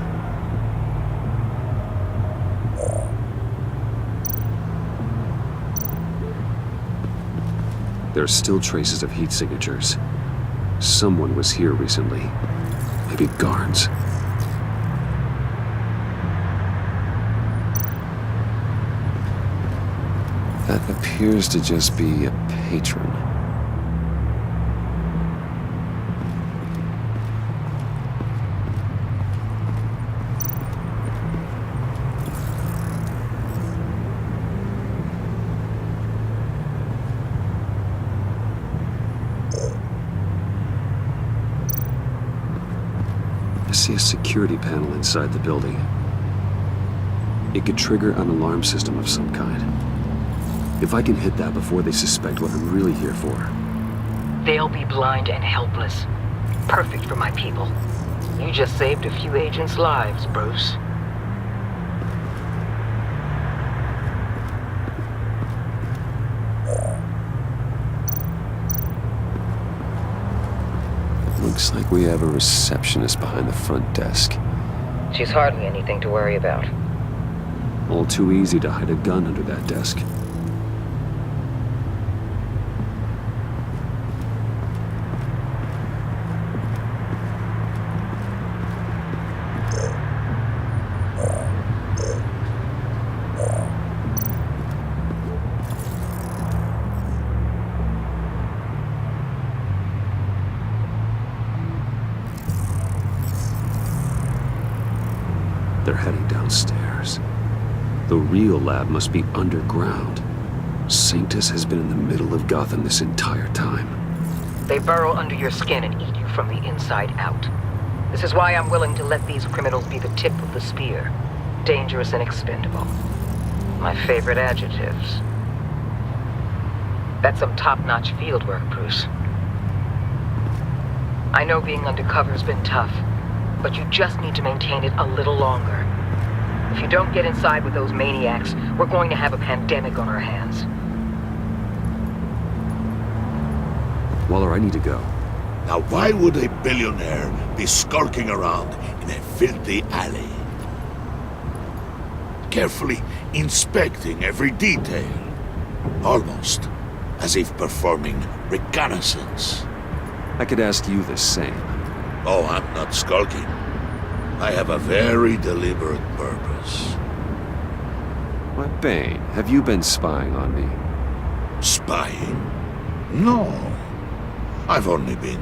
Speaker 5: There are still traces of heat signatures. Someone was here recently. Maybe guards. That appears to just be a patron. I see a security panel inside the building. It could trigger an alarm system of some kind. If I can hit that before they suspect what I'm really here for.
Speaker 9: They'll be blind and helpless. Perfect for my people. You just saved a few agents' lives, Bruce.
Speaker 5: Looks like we have a receptionist behind the front desk.
Speaker 9: She's hardly anything to worry about.
Speaker 5: All too easy to hide a gun under that desk. They're heading downstairs. The real lab must be underground. Sanctus has been in the middle of Gotham this entire time.
Speaker 9: They burrow under your skin and eat you from the inside out. This is why I'm willing to let these criminals be the tip of the spear. Dangerous and expendable. My favorite adjectives. That's some top-notch fieldwork, Bruce. I know being undercover's been tough, but you just need to maintain it a little longer. If you don't get inside with those maniacs, we're going to have a pandemic on our hands.
Speaker 5: Waller, I need to go.
Speaker 10: Now why would a billionaire be skulking around in a filthy alley? Carefully inspecting every detail. Almost as if performing reconnaissance.
Speaker 5: I could ask you the same.
Speaker 10: Oh, I'm not skulking. I have a very deliberate purpose.
Speaker 5: Why, Bane, have you been spying on me?
Speaker 10: Spying? No. I've only been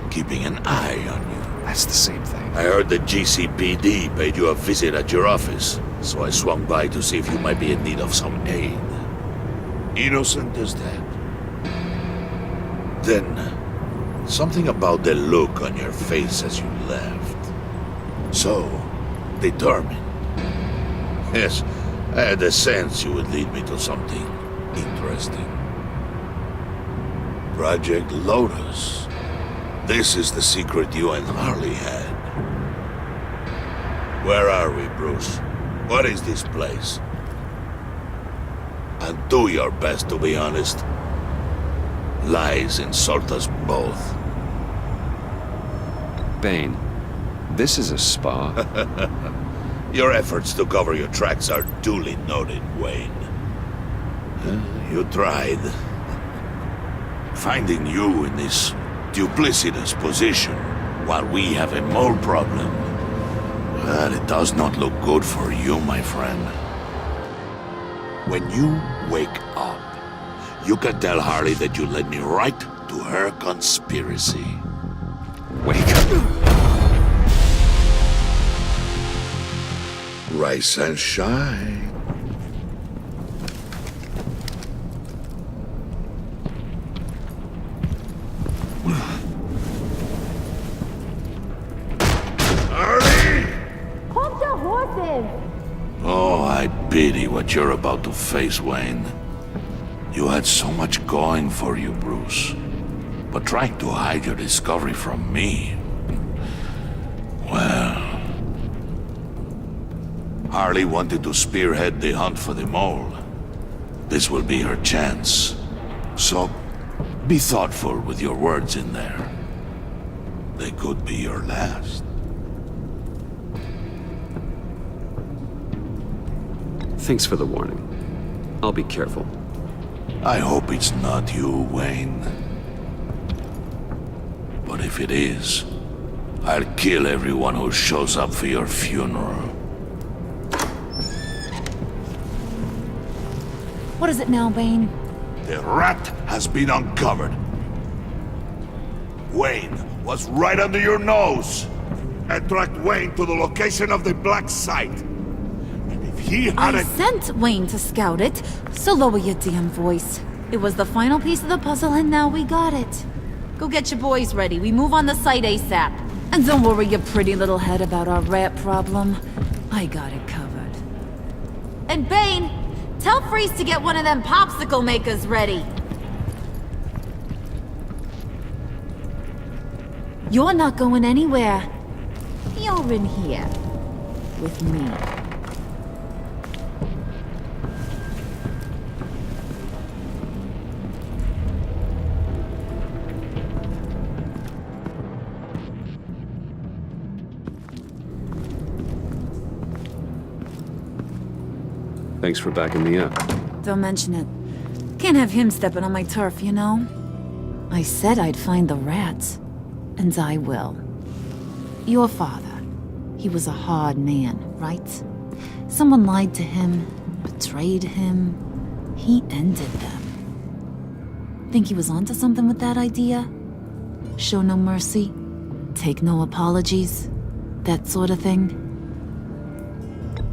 Speaker 10: keeping an eye on you.
Speaker 5: That's the same thing.
Speaker 10: I heard the GCPD paid you a visit at your office, so I swung by to see if you might be in need of some aid. Innocent as that. Then, something about the look on your face as you left. So, determined. Yes, I had a sense you would lead me to something interesting. Project Lotus. This is the secret you and Harley had. Where are we, Bruce? What is this place? And do your best to be honest. Lies insult us both.
Speaker 5: Bane, this is a spa.
Speaker 10: Your efforts to cover your tracks are duly noted, Wayne. You tried. Finding you in this duplicitous position while we have a mole problem. Well, it does not look good for you, my friend. When you wake up, You can tell Harley that you led me right to her conspiracy.
Speaker 1: Wake up.
Speaker 10: Rise and shine. Harley!
Speaker 3: Hold your horses!
Speaker 10: Oh, I pity what you're about to face, Wayne. You had so much going for you, Bruce. But trying to hide your discovery from me... Well... Harley wanted to spearhead the hunt for the mole. This will be her chance. So, be thoughtful with your words in there. They could be your last.
Speaker 1: Thanks for the warning. I'll be careful.
Speaker 10: I hope it's not you, Wayne. But if it is, I'll kill everyone who shows up for your funeral.
Speaker 3: What is it now, Bane?
Speaker 10: The rat has been uncovered. Wayne was right under your nose. I tracked Wayne to the location of the black site. And if he
Speaker 3: I
Speaker 10: hadn't...
Speaker 3: sent Wayne to scout it, so lower your damn voice. It was the final piece of the puzzle and now we got it. Go get your boys ready. We move on the site ASAP. And don't worry your pretty little head about our rat problem. I got it covered. And Bane, tell Freeze to get one of them popsicle makers ready. You're not going anywhere. You're in here. With me.
Speaker 1: Thanks for backing me up.
Speaker 3: Don't mention it. Can't have him stepping on my turf, you know? I said I'd find the rats. And I will. Your father. He was a hard man, right? Someone lied to him, betrayed him. He ended them. Think he was onto something with that idea? Show no mercy? Take no apologies? That sort of thing?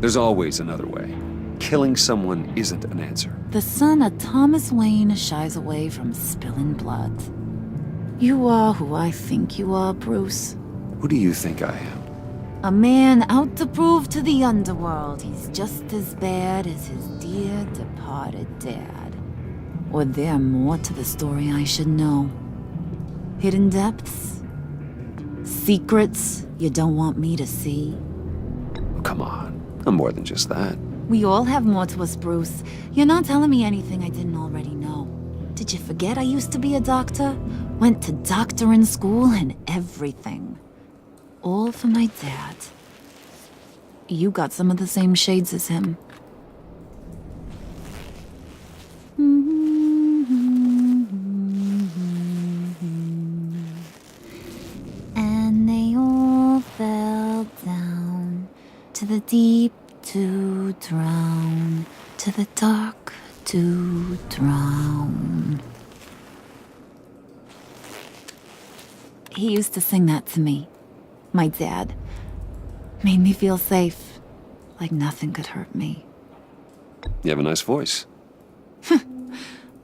Speaker 1: There's always another way. Killing someone isn't an answer.
Speaker 3: The son of Thomas Wayne shies away from spilling blood. You are who I think you are, Bruce.
Speaker 1: Who do you think I am?
Speaker 3: A man out to prove to the underworld he's just as bad as his dear departed dad. Or there more to the story I should know. Hidden depths? Secrets you don't want me to see?
Speaker 1: Oh, come on. I'm more than just that.
Speaker 3: We all have more to us, Bruce. You're not telling me anything I didn't already know. Did you forget I used to be a doctor? Went to doctoring school and everything. All for my dad. You got some of the same shades as him. And they all fell down to the deep to drown, to the dark to drown. He used to sing that to me. My dad. Made me feel safe. Like nothing could hurt me.
Speaker 1: You have a nice voice.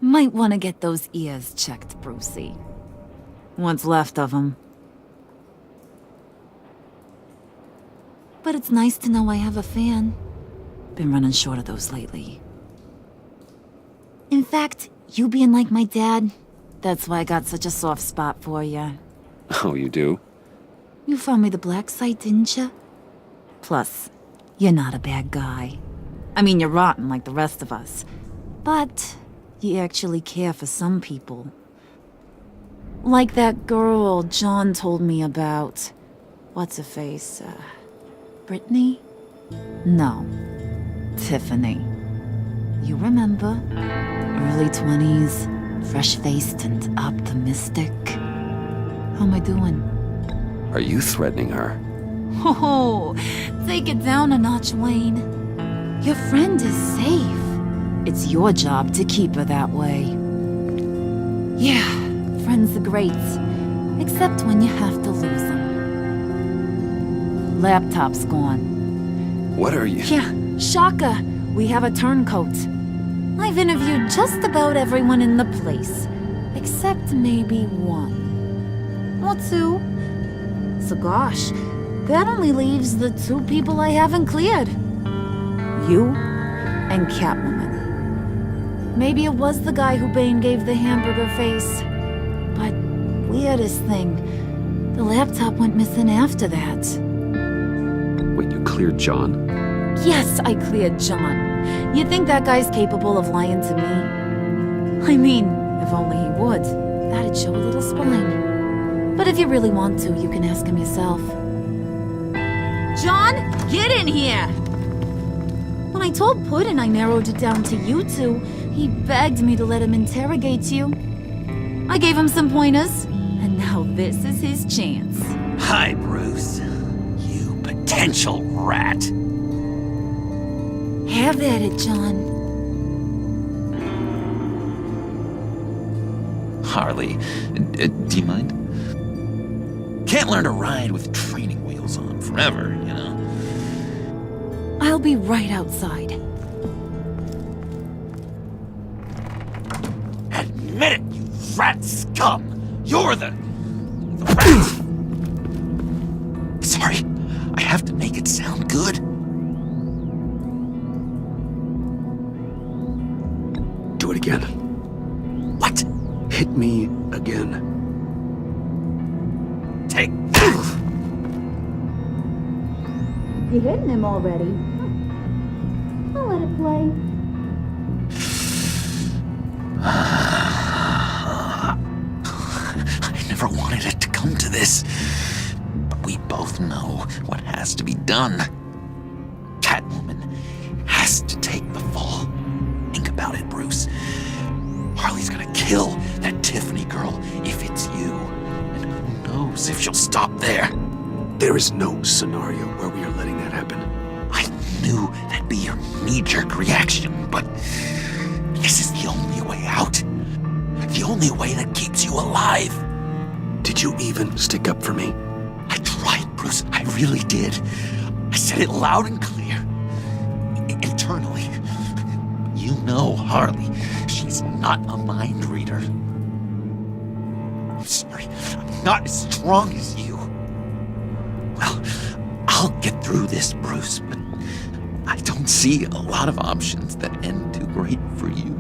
Speaker 3: Might want to get those ears checked, Brucey. What's left of them. But it's nice to know I have a fan. Been running short of those lately. In fact, you being like my dad, that's why I got such a soft spot for you.
Speaker 1: Oh, you do?
Speaker 3: You found me the black site, didn't you? Plus, you're not a bad guy. I mean, you're rotten like the rest of us. But you actually care for some people. Like that girl John told me about. What's her face? Brittany? No. Tiffany. You remember? Early 20s, fresh-faced and optimistic. How am I doing?
Speaker 1: Are you threatening her?
Speaker 3: Oh, take it down a notch, Wayne. Your friend is safe. It's your job to keep her that way. Yeah, friends are great. Except when you have to lose them. Laptop's gone.
Speaker 1: What are you?
Speaker 3: Yeah, shocker. We have a turncoat. I've interviewed just about everyone in the place. Except maybe one. Or two. So gosh, that only leaves the two people I haven't cleared. You and Catwoman. Maybe it was the guy who Bane gave the hamburger face. But weirdest thing, the laptop went missing after that.
Speaker 1: Wait, you cleared John?
Speaker 3: Yes, I cleared John. You think that guy's capable of lying to me? I mean, if only he would. That'd show a little spine. But if you really want to, you can ask him yourself. John, get in here! When I told Puddin' I narrowed it down to you two, he begged me to let him interrogate you. I gave him some pointers, and now this is his chance.
Speaker 6: Hi, Bruce. You potential rat.
Speaker 3: Have at it, John.
Speaker 6: Harley, do you mind? Can't learn to ride with training wheels on forever, you know?
Speaker 3: I'll be right outside.
Speaker 6: Admit it, you rat scum! You're the rat! Sorry, I have to make it sound good.
Speaker 1: Do it again.
Speaker 6: What?
Speaker 1: Hit me again.
Speaker 6: Take that!
Speaker 3: You hitting him already? I'll let it play.
Speaker 6: I never wanted it to come to this. But we both know what has to be done. Catwoman has to take the fall. Think about it, Bruce. Harley's gonna kill that Tiffany girl if it's you. And who knows if she'll stop there.
Speaker 1: There is no scenario where we are letting that happen.
Speaker 6: I knew that'd be your knee-jerk reaction, but this is the only way out. The only way that keeps you alive.
Speaker 1: Did you even stick up for me?
Speaker 6: I tried, Bruce. I really did. I said it loud and clear. Internally. You know Harley. She's not a mind reader. I'm sorry. I'm not as strong as you. Well, I'll get through this, Bruce, but I don't see a lot of options that end too great for you.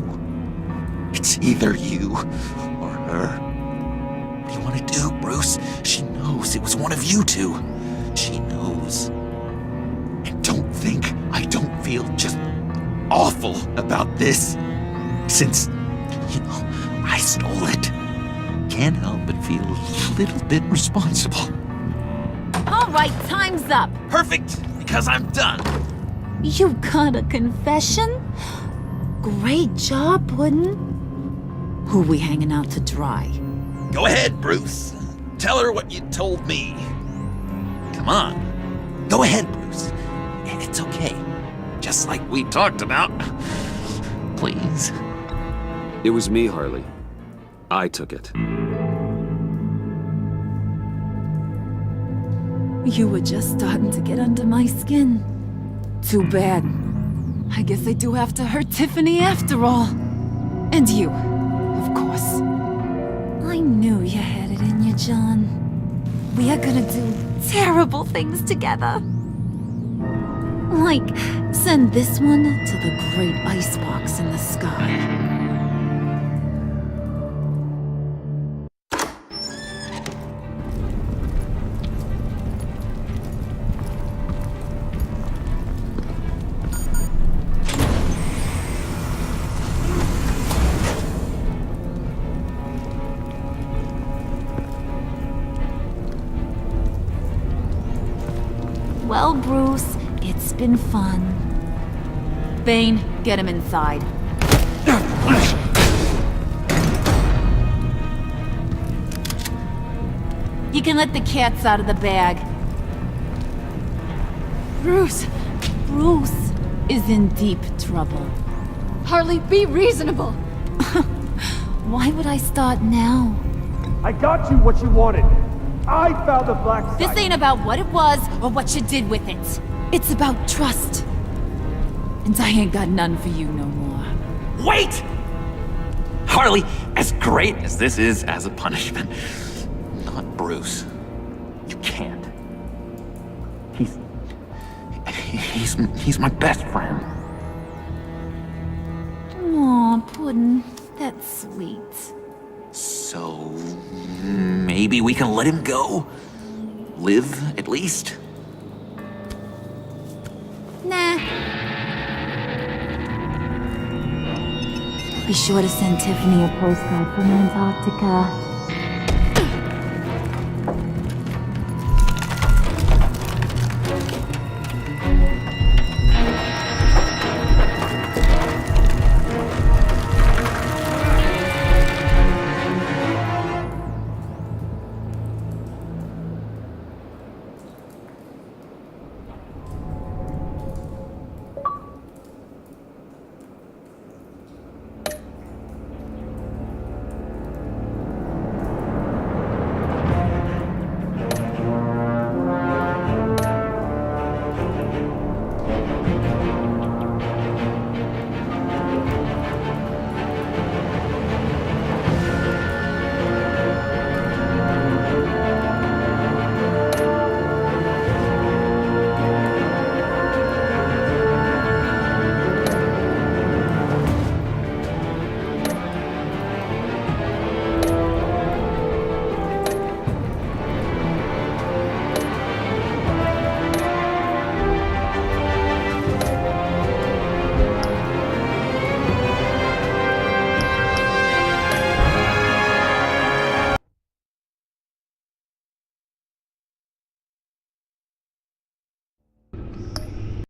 Speaker 6: It's either you or her. What do you want to do, Bruce? She knows it was one of you two. She knows. And don't think I don't feel just awful about this. Since, you know, I stole it. Can't help but feel a little bit responsible.
Speaker 3: All right, time's up.
Speaker 6: Perfect, because I'm done.
Speaker 3: You got a confession? Great job, Puddin'. Who we hanging out to dry?
Speaker 6: Go ahead, Bruce. Tell her what you told me. Come on. Go ahead, Bruce. It's okay. Just like we talked about. Please.
Speaker 1: It was me, Harley. I took it.
Speaker 3: You were just starting to get under my skin. Too bad. I guess I do have to hurt Tiffany after all. And you, of course. I knew you had it in you, John. We are gonna do terrible things together. Like, send this one to the great icebox in the sky. Well, Bruce, it's been fun. Bane, get him inside. You can let the cats out of the bag.
Speaker 2: Bruce!
Speaker 3: Bruce is in deep trouble.
Speaker 2: Harley, be reasonable!
Speaker 3: Why would I start now?
Speaker 8: I got you what you wanted. I found the black site.
Speaker 3: This ain't about what it was or what you did with it. It's about trust. And I ain't got none for you no more.
Speaker 6: Wait! Harley, as great as this is as a punishment, not Bruce. You can't. He's my best friend.
Speaker 3: Aw, Puddin'. That's sweet.
Speaker 6: So maybe we can let him go? Live, at least?
Speaker 3: Nah. Be sure to send Tiffany a postcard from Antarctica.